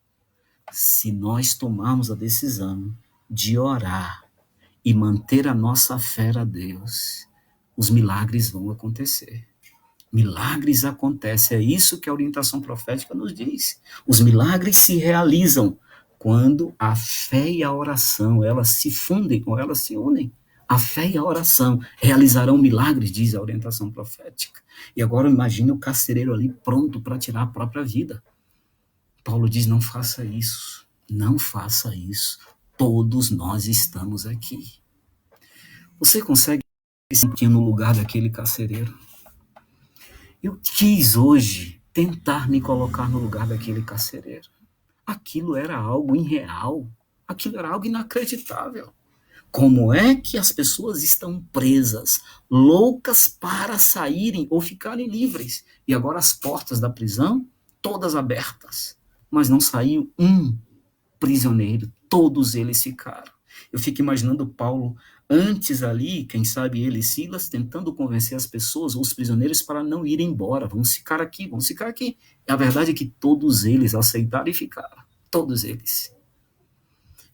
se nós tomarmos a decisão de orar e manter a nossa fé a Deus, os milagres vão acontecer. Milagres acontecem, é isso que a orientação profética nos diz. Os milagres se realizam quando a fé e a oração, elas se fundem ou elas se unem. A fé e a oração realizarão milagres, diz a orientação profética. E agora imagine o carcereiro ali pronto para tirar a própria vida. Paulo diz: não faça isso, não faça isso. Todos nós estamos aqui. Você consegue se sentir no lugar daquele carcereiro? Eu quis hoje tentar me colocar no lugar daquele carcereiro. Aquilo era algo irreal, aquilo era algo inacreditável. Como é que as pessoas estão presas, loucas para saírem ou ficarem livres? E agora as portas da prisão, todas abertas, mas não saiu um prisioneiro, todos eles ficaram. Eu fico imaginando Paulo antes ali, quem sabe ele e Silas, tentando convencer as pessoas, os prisioneiros, para não irem embora. Vamos ficar aqui, vamos ficar aqui. E a verdade é que todos eles aceitaram e ficaram. Todos eles.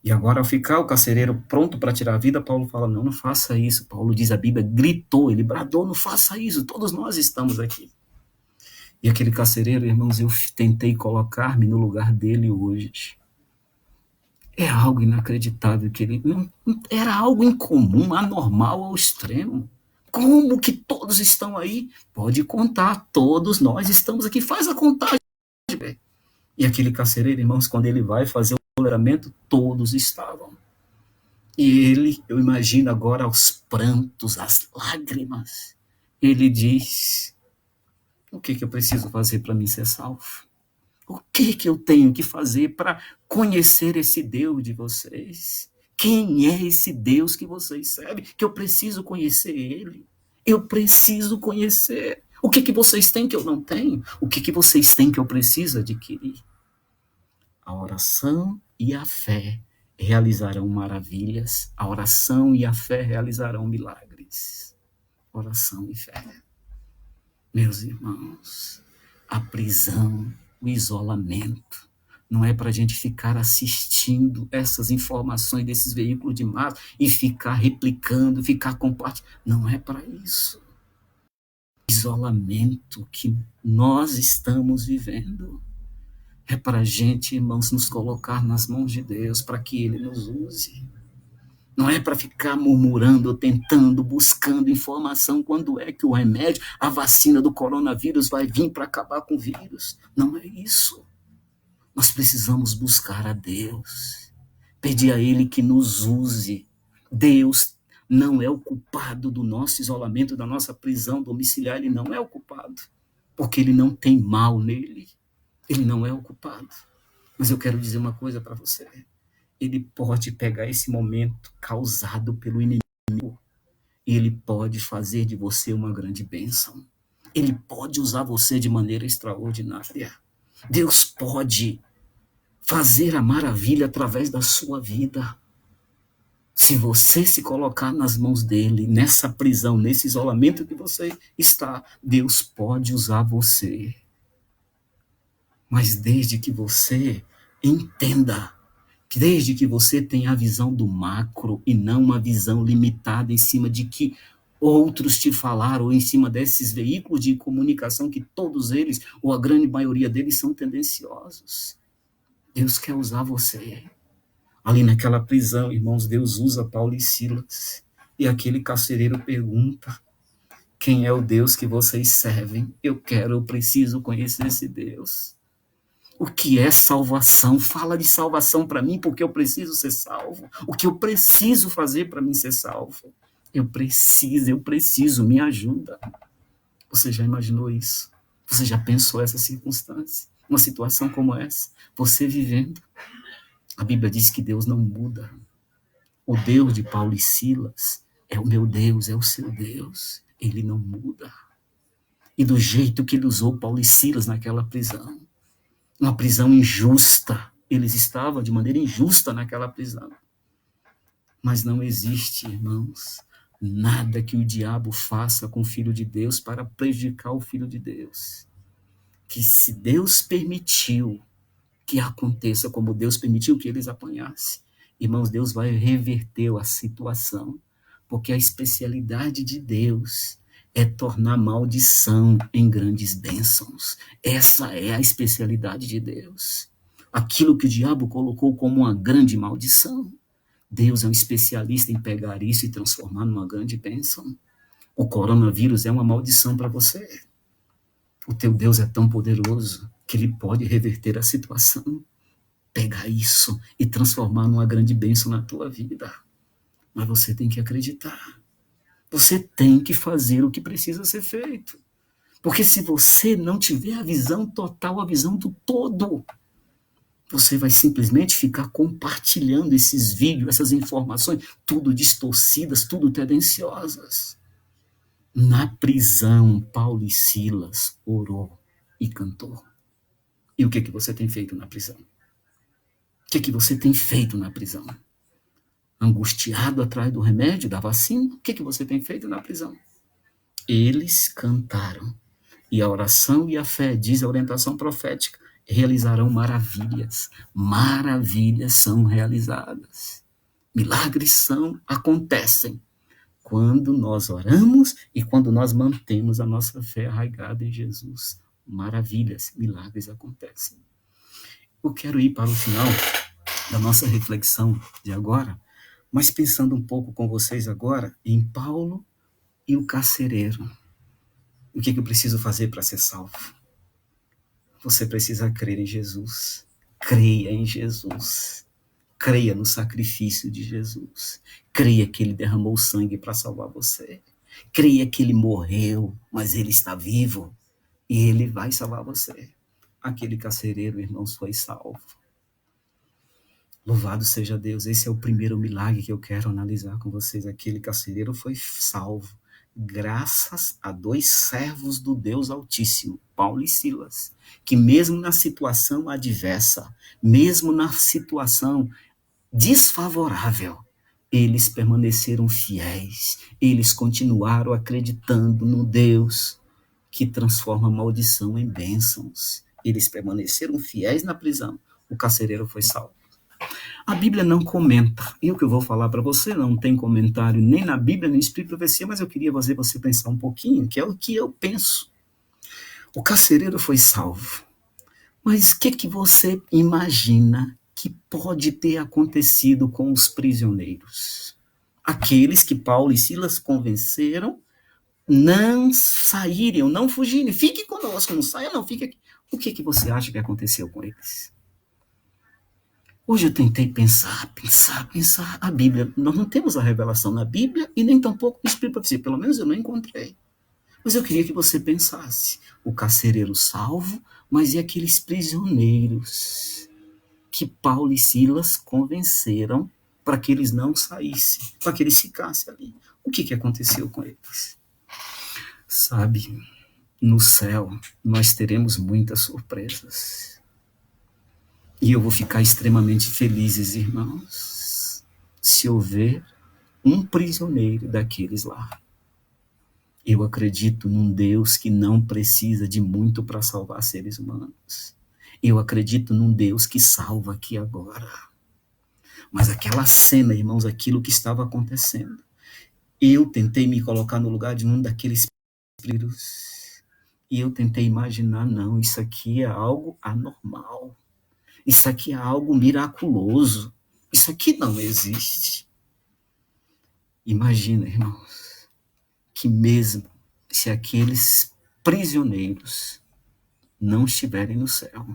E agora, ao ficar o carcereiro pronto para tirar a vida, Paulo fala: não faça isso. Paulo diz, a Bíblia gritou, ele bradou: não faça isso, todos nós estamos aqui. E aquele carcereiro, irmãos, eu tentei colocar-me no lugar dele hoje. É algo inacreditável que ele... Era algo incomum, anormal ao extremo. Como que todos estão aí? Pode contar, todos nós estamos aqui. Faz a contagem. E aquele carcereiro, irmãos, quando ele vai fazer o toleramento, todos estavam. E ele, eu imagino agora aos prantos, às lágrimas, ele diz: o que eu preciso fazer para me ser salvo? O que eu tenho que fazer para conhecer esse Deus de vocês? Quem é esse Deus que vocês servem? Que eu preciso conhecer ele. Eu preciso conhecer. O que vocês têm que eu não tenho? O que vocês têm que eu preciso adquirir? A oração e a fé realizarão maravilhas. A oração e a fé realizarão milagres. Oração e fé. Meus irmãos, a prisão, o isolamento, não é para a gente ficar assistindo essas informações desses veículos de massa e ficar replicando, ficar compartilhando. Não é para isso. O isolamento que nós estamos vivendo é para a gente, irmãos, nos colocar nas mãos de Deus para que Ele nos use. Não é para ficar murmurando, tentando, buscando informação quando é que o remédio, a vacina do coronavírus vai vir para acabar com o vírus. Não é isso. Nós precisamos buscar a Deus, pedir a Ele que nos use. Deus não é o culpado do nosso isolamento, da nossa prisão domiciliar, Ele não é o culpado, porque Ele não tem mal nele. Ele não é o culpado. Mas eu quero dizer uma coisa para você. Ele pode pegar esse momento causado pelo inimigo e ele pode fazer de você uma grande bênção. Ele pode usar você de maneira extraordinária. Deus pode fazer a maravilha através da sua vida. Se você se colocar nas mãos dele, nessa prisão, nesse isolamento que você está, Deus pode usar você. Mas desde que você entenda, desde que você tenha a visão do macro e não uma visão limitada em cima de que outros te falaram, ou em cima desses veículos de comunicação que todos eles, ou a grande maioria deles, são tendenciosos. Deus quer usar você. Ali naquela prisão, irmãos, Deus usa Paulo e Silas. E aquele carcereiro pergunta: quem é o Deus que vocês servem? Eu preciso conhecer esse Deus. O que é salvação? Fala de salvação para mim, porque eu preciso ser salvo. O que eu preciso fazer para mim ser salvo? Eu preciso, me ajuda. Você já imaginou isso? Você já pensou essa circunstância? Uma situação como essa? Você vivendo? A Bíblia diz que Deus não muda. O Deus de Paulo e Silas é o meu Deus, é o seu Deus. Ele não muda. E do jeito que ele usou Paulo e Silas naquela prisão, uma prisão injusta. Eles estavam de maneira injusta naquela prisão. Mas não existe, irmãos, nada que o diabo faça com o Filho de Deus para prejudicar o Filho de Deus. Que se Deus permitiu que aconteça como Deus permitiu que eles apanhassem, irmãos, Deus vai reverter a situação, porque a especialidade de Deus é tornar maldição em grandes bênçãos. Essa é a especialidade de Deus. Aquilo que o diabo colocou como uma grande maldição, Deus é um especialista em pegar isso e transformar numa grande bênção. O coronavírus é uma maldição para você. O teu Deus é tão poderoso que ele pode reverter a situação, pegar isso e transformar numa grande bênção na tua vida. Mas você tem que acreditar. Você tem que fazer o que precisa ser feito. Porque se você não tiver a visão total, a visão do todo, você vai simplesmente ficar compartilhando esses vídeos, essas informações, tudo distorcidas, tudo tendenciosas. Na prisão, Paulo e Silas orou e cantou. E o que você tem feito na prisão? O que você tem feito na prisão? Angustiado atrás do remédio, da vacina? O que você tem feito na prisão? Eles cantaram. E a oração e a fé, diz a orientação profética, realizarão maravilhas. Maravilhas são realizadas. Milagres acontecem quando nós oramos e quando nós mantemos a nossa fé arraigada em Jesus. Maravilhas, milagres acontecem. Eu quero ir para o final da nossa reflexão de agora, mas pensando um pouco com vocês agora em Paulo e o carcereiro. O que eu preciso fazer para ser salvo? Você precisa crer em Jesus. Creia em Jesus. Creia no sacrifício de Jesus. Creia que ele derramou sangue para salvar você. Creia que ele morreu, mas ele está vivo e ele vai salvar você. Aquele carcereiro, irmãos, foi salvo. Louvado seja Deus. Esse é o primeiro milagre que eu quero analisar com vocês. Aquele carcereiro foi salvo graças a dois servos do Deus Altíssimo, Paulo e Silas, que mesmo na situação adversa, mesmo na situação desfavorável, eles permaneceram fiéis, eles continuaram acreditando no Deus que transforma a maldição em bênçãos. Eles permaneceram fiéis na prisão. O carcereiro foi salvo. A Bíblia não comenta, e o que eu vou falar para você não tem comentário nem na Bíblia, nem no Espírito de Profecia, mas eu queria fazer você pensar um pouquinho, que é o que eu penso. O carcereiro foi salvo, mas o que você imagina que pode ter acontecido com os prisioneiros? Aqueles que Paulo e Silas convenceram não saírem, não fugirem. Fique conosco, não saia não, fique aqui. O que você acha que aconteceu com eles? Hoje eu tentei pensar. A Bíblia, nós não temos a revelação na Bíblia e nem tampouco no Espírito de Profecia, pelo menos eu não encontrei. Mas eu queria que você pensasse, o carcereiro salvo, mas e aqueles prisioneiros que Paulo e Silas convenceram para que eles não saíssem, para que eles ficassem ali. O que aconteceu com eles? Sabe, no céu nós teremos muitas surpresas. E eu vou ficar extremamente felizes, irmãos, se houver um prisioneiro daqueles lá. Eu acredito num Deus que não precisa de muito para salvar seres humanos. Eu acredito num Deus que salva aqui agora. Mas aquela cena, irmãos, aquilo que estava acontecendo, eu tentei me colocar no lugar de um daqueles espíritos. E eu tentei imaginar, não, isso aqui é algo anormal. Isso aqui é algo miraculoso. Isso aqui não existe. Imagina, irmãos, que mesmo se aqueles prisioneiros não estiverem no céu,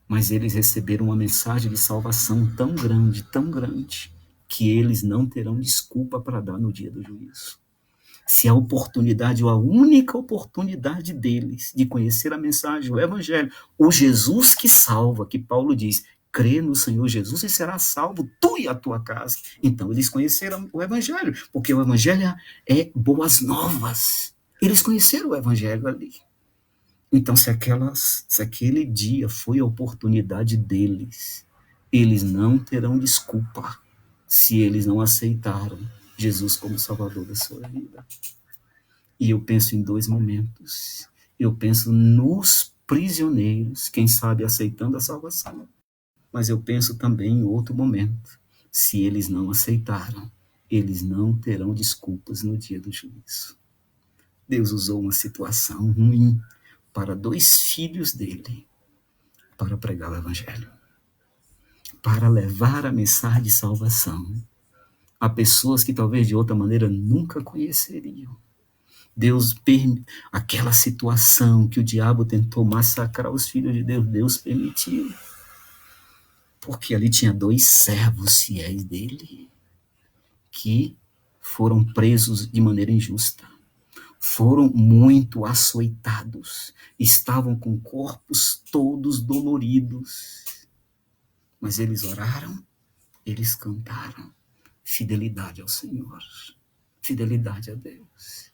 mas eles receberam uma mensagem de salvação tão grande, que eles não terão desculpa para dar no dia do juízo. Se a oportunidade, ou a única oportunidade deles de conhecer a mensagem, o evangelho, o Jesus que salva, que Paulo diz, crê no Senhor Jesus e será salvo tu e a tua casa. Então eles conheceram o evangelho, porque o evangelho é boas novas. Eles conheceram o evangelho ali. Então se aquele dia foi a oportunidade deles, eles não terão desculpa se eles não aceitaram Jesus como Salvador da sua vida. E eu penso em dois momentos. Eu penso nos prisioneiros, quem sabe aceitando a salvação. Mas eu penso também em outro momento. Se eles não aceitaram, eles não terão desculpas no dia do juízo. Deus usou uma situação ruim para dois filhos dele para pregar o evangelho, para levar a mensagem de salvação a pessoas que talvez de outra maneira nunca conheceriam. Deus, aquela situação que o diabo tentou massacrar os filhos de Deus, Deus permitiu. Porque ali tinha dois servos fiéis dele que foram presos de maneira injusta. Foram muito açoitados. Estavam com corpos todos doloridos. Mas eles oraram, eles cantaram. Fidelidade ao Senhor. Fidelidade a Deus.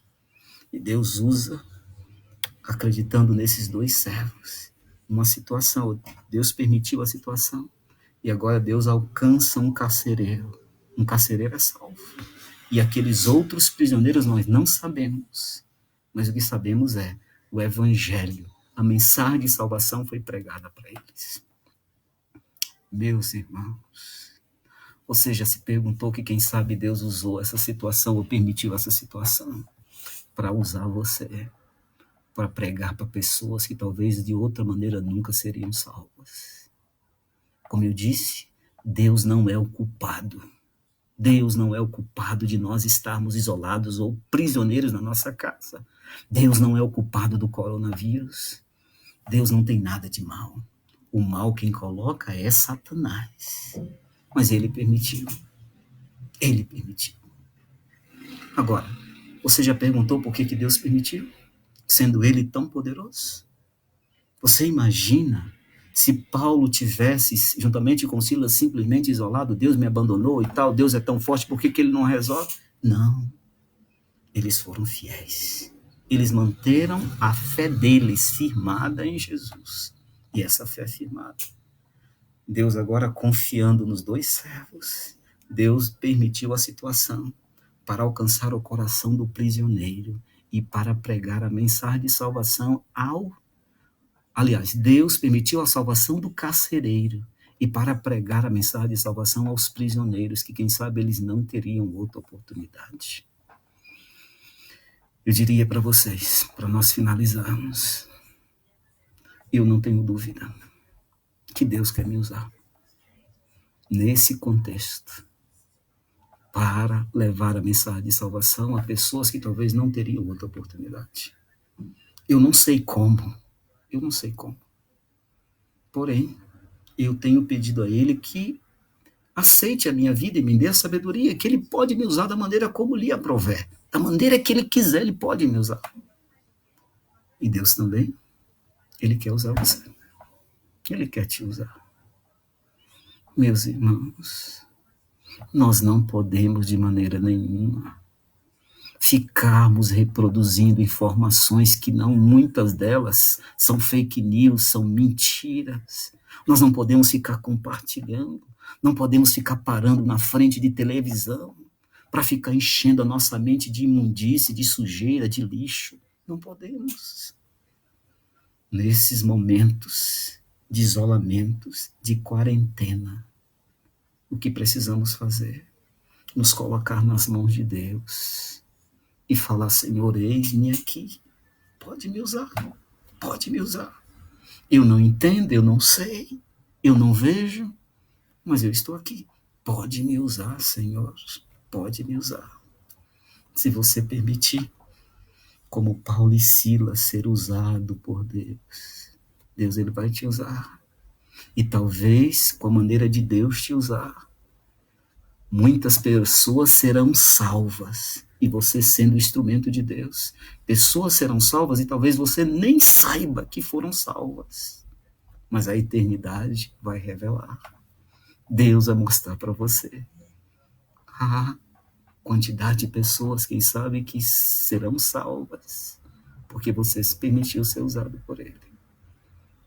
E Deus usa, acreditando nesses dois servos, uma situação. Deus permitiu a situação. E agora Deus alcança um carcereiro. Um carcereiro é salvo. E aqueles outros prisioneiros nós não sabemos. Mas o que sabemos é o evangelho. A mensagem de salvação foi pregada para eles. Meus irmãos, você já se perguntou que quem sabe Deus usou essa situação ou permitiu essa situação para usar você, para pregar para pessoas que talvez de outra maneira nunca seriam salvas. Como eu disse, Deus não é o culpado. Deus não é o culpado de nós estarmos isolados ou prisioneiros na nossa casa. Deus não é o culpado do coronavírus. Deus não tem nada de mal. O mal quem coloca é Satanás. Mas ele permitiu. Ele permitiu. Agora, você já perguntou por que Deus permitiu? Sendo ele tão poderoso? Você imagina Se Paulo tivesse, juntamente com Silas, simplesmente isolado, Deus me abandonou e tal, Deus é tão forte, por que ele não resolve? Não, eles foram fiéis. Eles manteram a fé deles firmada em Jesus. E essa fé firmada. Deus agora confiando nos dois servos, Deus permitiu a situação para alcançar o coração do prisioneiro e para pregar a mensagem de salvação ao... Aliás, Deus permitiu a salvação do carcereiro e para pregar a mensagem de salvação aos prisioneiros, que quem sabe eles não teriam outra oportunidade. Eu diria para vocês, para nós finalizarmos, eu não tenho dúvida que Deus quer me usar nesse contexto para levar a mensagem de salvação a pessoas que talvez não teriam outra oportunidade. Eu não sei como, porém, eu tenho pedido a Ele que aceite a minha vida e me dê a sabedoria, que Ele pode me usar da maneira como lhe aprouver, da maneira que Ele quiser, Ele pode me usar. E Deus também, Ele quer usar você. Ele quer te usar. Meus irmãos, nós não podemos de maneira nenhuma ficarmos reproduzindo informações que não, muitas delas são fake news, são mentiras. Nós não podemos ficar compartilhando, não podemos ficar parando na frente de televisão para ficar enchendo a nossa mente de imundície, de sujeira, de lixo. Não podemos. Nesses momentos de isolamentos, de quarentena, o que precisamos fazer? Nos colocar nas mãos de Deus e falar: Senhor, eis-me aqui, pode me usar, pode me usar. Eu não entendo, eu não sei, eu não vejo, mas eu estou aqui. Pode me usar, Senhor, pode me usar. Se você permitir, como Paulo e Silas, ser usado por Deus, Deus ele vai te usar. E talvez, com a maneira de Deus te usar, muitas pessoas serão salvas, e você sendo instrumento de Deus. Pessoas serão salvas e talvez você nem saiba que foram salvas. Mas a eternidade vai revelar. Deus vai mostrar para você a quantidade de pessoas, quem sabe, que serão salvas, porque você se permitiu ser usado por Ele.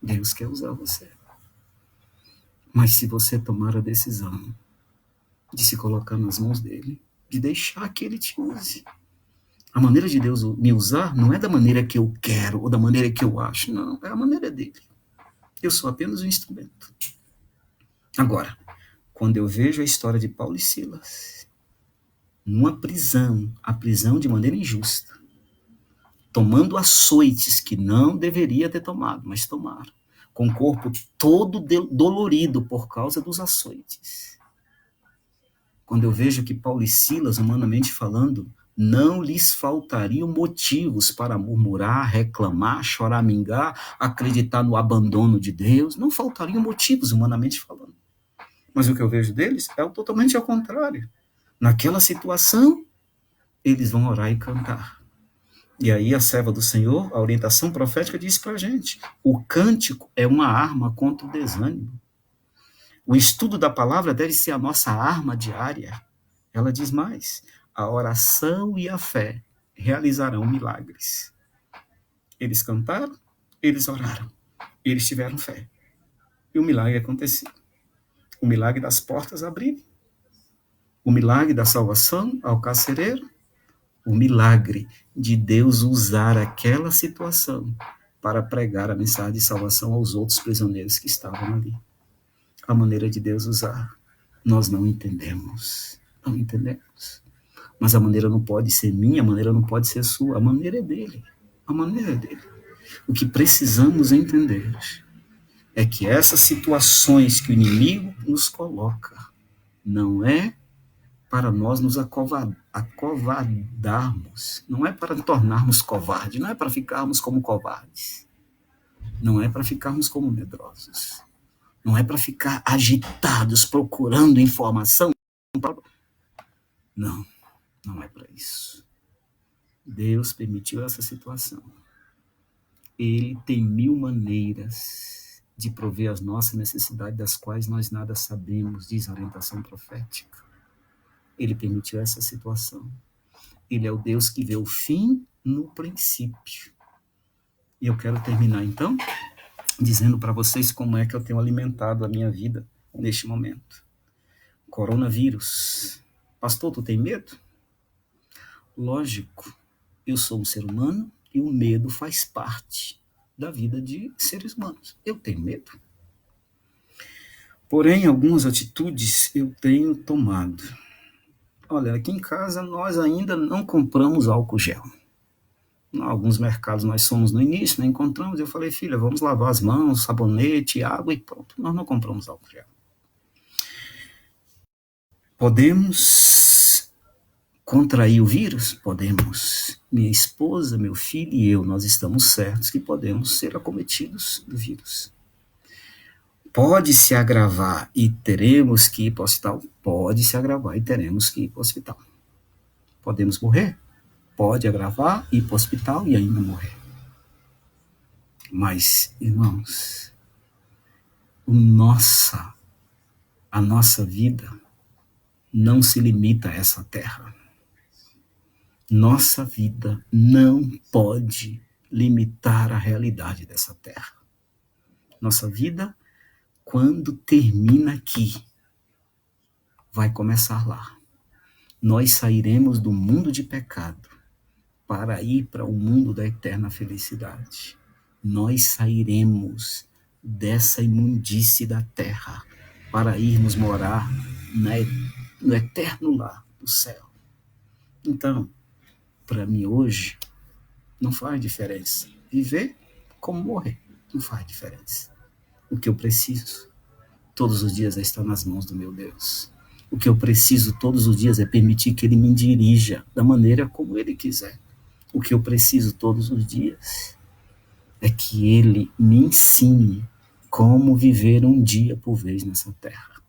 Deus quer usar você. Mas se você tomar a decisão de se colocar nas mãos dele, de deixar que ele te use. A maneira de Deus me usar não é da maneira que eu quero ou da maneira que eu acho, não, é a maneira dele. Eu sou apenas um instrumento. Agora, quando eu vejo a história de Paulo e Silas, numa prisão, a prisão de maneira injusta, tomando açoites que não deveria ter tomado, mas tomaram, com o corpo todo dolorido por causa dos açoites. Quando eu vejo que Paulo e Silas, humanamente falando, não lhes faltariam motivos para murmurar, reclamar, choramingar, acreditar no abandono de Deus, não faltariam motivos, humanamente falando. Mas o que eu vejo deles é totalmente ao contrário. Naquela situação, eles vão orar e cantar. E aí a serva do Senhor, a orientação profética diz para a gente, o cântico é uma arma contra o desânimo. O estudo da palavra deve ser a nossa arma diária. Ela diz mais, a oração e a fé realizarão milagres. Eles cantaram, eles oraram, eles tiveram fé. E o milagre aconteceu. O milagre das portas abrirem, o milagre da salvação ao carcereiro, o milagre de Deus usar aquela situação para pregar a mensagem de salvação aos outros prisioneiros que estavam ali. A maneira de Deus usar, nós não entendemos. Não entendemos. Mas a maneira não pode ser minha, a maneira não pode ser sua, a maneira é dele. A maneira é dele. O que precisamos entender é que essas situações que o inimigo nos coloca não é para nós nos acovardarmos, não é para tornarmos covardes, não é para ficarmos como covardes, não é para ficarmos como medrosos, não é para ficar agitados procurando informação. Não, não é para isso. Deus permitiu essa situação. Ele tem 1000 maneiras de prover as nossas necessidades, das quais nós nada sabemos, diz a orientação profética. Ele permitiu essa situação. Ele é o Deus que vê o fim no princípio. E eu quero terminar, então, dizendo para vocês como é que eu tenho alimentado a minha vida neste momento. Coronavírus. Pastor, tu tem medo? Lógico, eu sou um ser humano e o medo faz parte da vida de seres humanos. Eu tenho medo. Porém, algumas atitudes eu tenho tomado. Olha, aqui em casa nós ainda não compramos álcool gel. Em alguns mercados nós somos no início, não encontramos. Eu falei, filha, vamos lavar as mãos, sabonete, água e pronto. Nós não compramos álcool gel. Podemos contrair o vírus? Podemos. Minha esposa, meu filho e eu, nós estamos certos que podemos ser acometidos do vírus. Pode se agravar e teremos que ir para o hospital? Pode se agravar e teremos que ir para o hospital. Podemos morrer? Pode agravar, ir para o hospital e ainda morrer. Mas, irmãos, a nossa vida não se limita a essa terra. Nossa vida não pode limitar a realidade dessa terra. Nossa vida, quando termina aqui, vai começar lá. Nós sairemos do mundo de pecado para ir para o mundo da eterna felicidade. Nós sairemos dessa imundície da terra para irmos morar no eterno lar do céu. Então, para mim hoje, não faz diferença. Viver como morrer, não faz diferença. O que eu preciso todos os dias é estar nas mãos do meu Deus. O que eu preciso todos os dias é permitir que Ele me dirija da maneira como Ele quiser. O que eu preciso todos os dias é que Ele me ensine como viver um dia por vez nessa terra.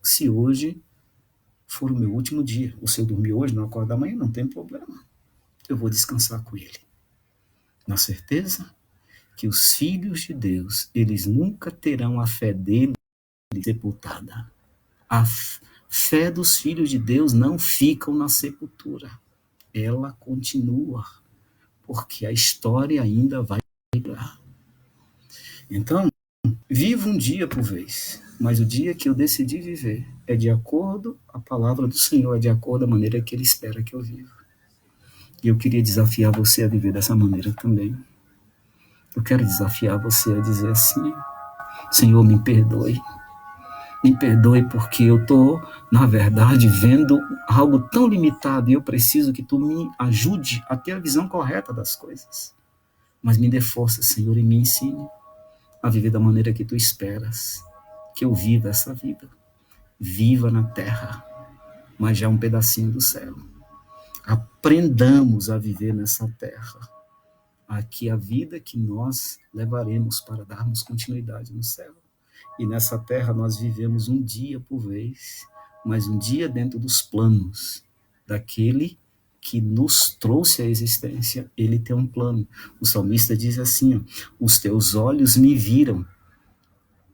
Se hoje for o meu último dia, ou se eu dormir hoje, não acordar amanhã, não tem problema. Eu vou descansar com Ele. Na certeza que os filhos de Deus, eles nunca terão a fé dele sepultada. A fé dos filhos de Deus não fica na sepultura. Ela continua, porque a história ainda vai virar. Então, vivo um dia por vez, mas o dia que eu decidi viver é de acordo, a palavra do Senhor é de acordo à maneira que Ele espera que eu viva. E eu queria desafiar você a viver dessa maneira também. Eu quero desafiar você a dizer assim, Senhor, me perdoe. Me perdoe porque eu estou, na verdade, vendo algo tão limitado e eu preciso que tu me ajude a ter a visão correta das coisas. Mas me dê força, Senhor, e me ensine a viver da maneira que tu esperas que eu viva essa vida. Viva na terra, mas já um pedacinho do céu. Aprendamos a viver nessa terra. Aqui a vida que nós levaremos para darmos continuidade no céu. E nessa terra nós vivemos um dia por vez, mas um dia dentro dos planos daquele que nos trouxe à existência. Ele tem um plano. O salmista diz assim, os teus olhos me viram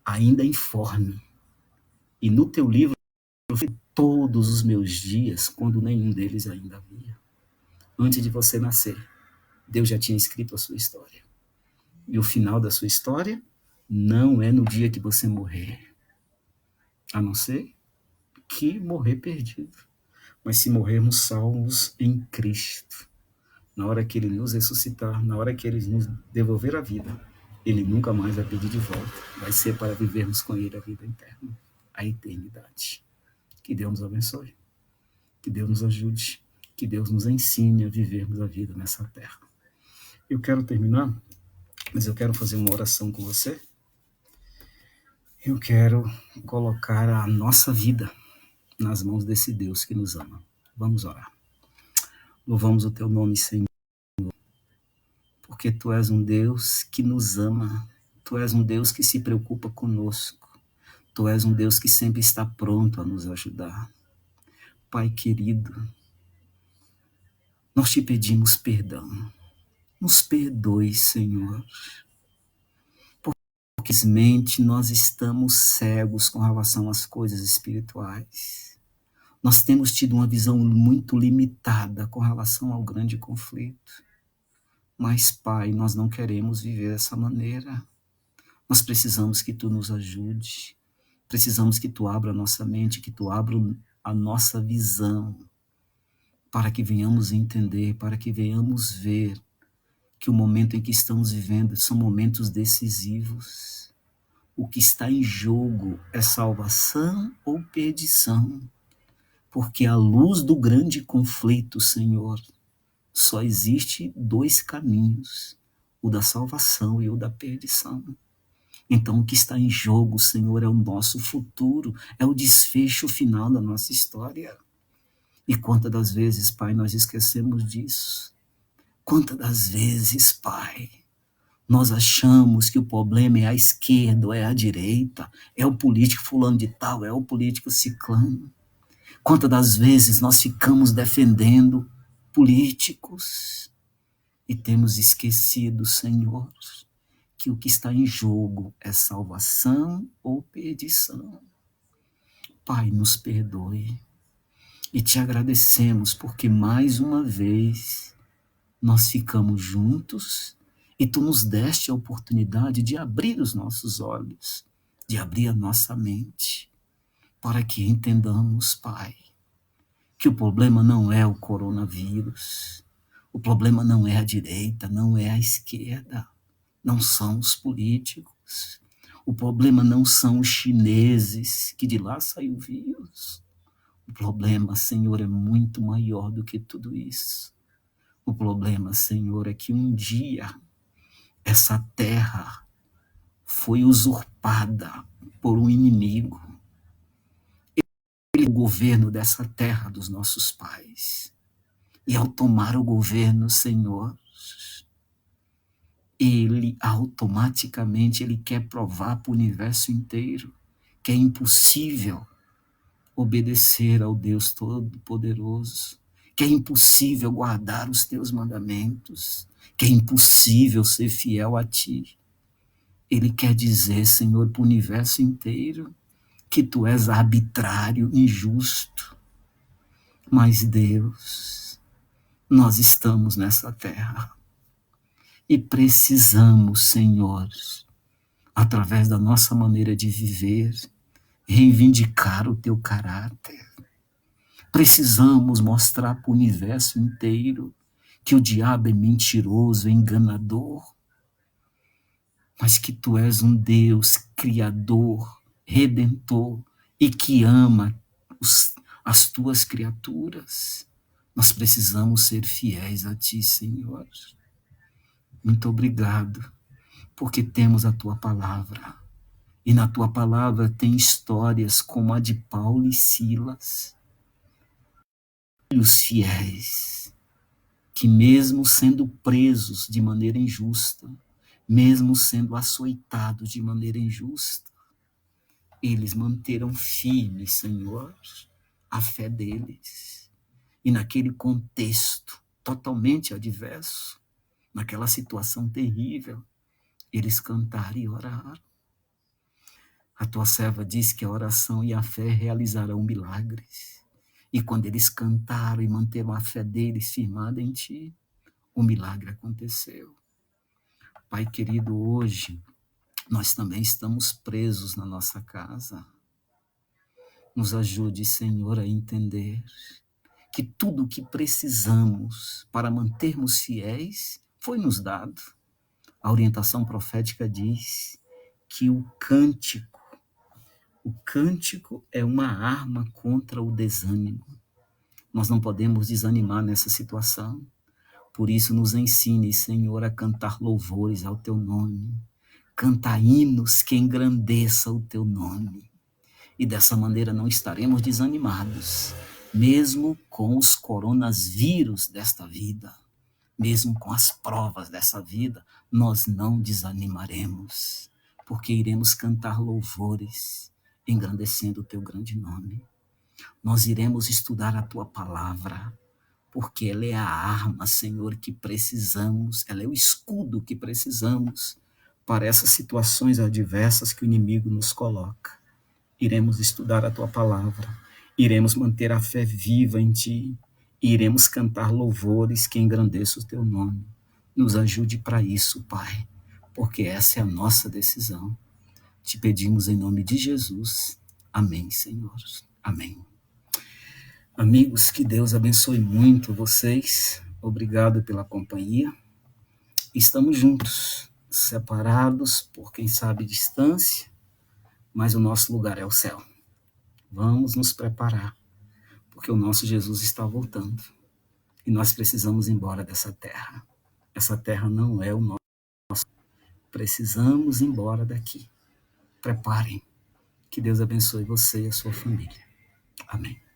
ainda informe, e no teu livro eu vi todos os meus dias, quando nenhum deles ainda havia. Antes de você nascer, Deus já tinha escrito a sua história. E o final da sua história não é no dia que você morrer, a não ser que morrer perdido. Mas se morrermos salvos em Cristo, na hora que Ele nos ressuscitar, na hora que Ele nos devolver a vida, Ele nunca mais vai pedir de volta. Vai ser para vivermos com Ele a vida eterna, a eternidade. Que Deus nos abençoe, que Deus nos ajude, que Deus nos ensine a vivermos a vida nessa terra. Eu quero terminar, mas eu quero fazer uma oração com você. Eu quero colocar a nossa vida nas mãos desse Deus que nos ama. Vamos orar. Louvamos o teu nome, Senhor, porque tu és um Deus que nos ama. Tu és um Deus que se preocupa conosco. Tu és um Deus que sempre está pronto a nos ajudar. Pai querido, nós te pedimos perdão. Nos perdoe, Senhor, Infelizmente, nós estamos cegos com relação às coisas espirituais. Nós temos tido uma visão muito limitada com relação ao grande conflito. Mas, Pai, nós não queremos viver dessa maneira. Nós precisamos que Tu nos ajude. Precisamos que Tu abra a nossa mente, que Tu abra a nossa visão, para que venhamos entender, para que venhamos ver que o momento em que estamos vivendo são momentos decisivos. O que está em jogo é salvação ou perdição, porque à luz do grande conflito, Senhor, só existe dois caminhos, o da salvação e o da perdição. Então, o que está em jogo, Senhor, é o nosso futuro, é o desfecho final da nossa história. E quantas das vezes, Pai, nós esquecemos disso? Quantas das vezes, Pai, nós achamos que o problema é a esquerda ou é a direita, é o político fulano de tal, é o político ciclano. Quantas das vezes nós ficamos defendendo políticos e temos esquecido, Senhor, que o que está em jogo é salvação ou perdição. Pai, nos perdoe e te agradecemos porque mais uma vez nós ficamos juntos e Tu nos deste a oportunidade de abrir os nossos olhos, de abrir a nossa mente, para que entendamos, Pai, que o problema não é o coronavírus, o problema não é a direita, não é a esquerda, não são os políticos, o problema não são os chineses, que de lá saiu o vírus. O problema, Senhor, é muito maior do que tudo isso. O problema, Senhor, é que um dia essa terra foi usurpada por um inimigo. Ele é o governo dessa terra dos nossos pais. E ao tomar o governo, Senhor, ele automaticamente ele quer provar para o universo inteiro que é impossível obedecer ao Deus Todo-Poderoso, que é impossível guardar os teus mandamentos, que é impossível ser fiel a ti. Ele quer dizer, Senhor, para o universo inteiro, que tu és arbitrário, injusto. Mas, Deus, nós estamos nessa terra e precisamos, Senhor, através da nossa maneira de viver, reivindicar o teu caráter. Precisamos mostrar para o universo inteiro que o diabo é mentiroso, é enganador, mas que tu és um Deus criador, redentor e que ama as tuas criaturas. Nós precisamos ser fiéis a ti, Senhor. Muito obrigado, porque temos a tua palavra. E na tua palavra tem histórias como a de Paulo e Silas, os fiéis, que mesmo sendo presos de maneira injusta, mesmo sendo açoitados de maneira injusta, eles manteram firme, Senhor, a fé deles. E naquele contexto totalmente adverso, naquela situação terrível, eles cantaram e oraram. A tua serva diz que a oração e a fé realizarão milagres. E quando eles cantaram e manteram a fé deles firmada em ti, o milagre aconteceu. Pai querido, hoje nós também estamos presos na nossa casa. Nos ajude, Senhor, a entender que tudo o que precisamos para mantermos fiéis foi nos dado. A orientação profética diz que o cântico é uma arma contra o desânimo. Nós não podemos desanimar nessa situação. Por isso nos ensine, Senhor, a cantar louvores ao teu nome. Cantar hinos que engrandeça o teu nome. E dessa maneira não estaremos desanimados, mesmo com os coronavírus desta vida, mesmo com as provas dessa vida, nós não desanimaremos, porque iremos cantar louvores, engrandecendo o teu grande nome. Nós iremos estudar a tua palavra, porque ela é a arma, Senhor, que precisamos, ela é o escudo que precisamos para essas situações adversas que o inimigo nos coloca. Iremos estudar a tua palavra, iremos manter a fé viva em ti, iremos cantar louvores que engrandeçam o teu nome. Nos ajude para isso, Pai, porque essa é a nossa decisão. Te pedimos em nome de Jesus. Amém, Senhor. Amém. Amigos, que Deus abençoe muito vocês. Obrigado pela companhia. Estamos juntos, separados por quem sabe distância, mas o nosso lugar é o céu. Vamos nos preparar, porque o nosso Jesus está voltando e nós precisamos ir embora dessa terra. Essa terra não é o nosso. Precisamos ir embora daqui. Preparem. Que Deus abençoe você e a sua família. Amém.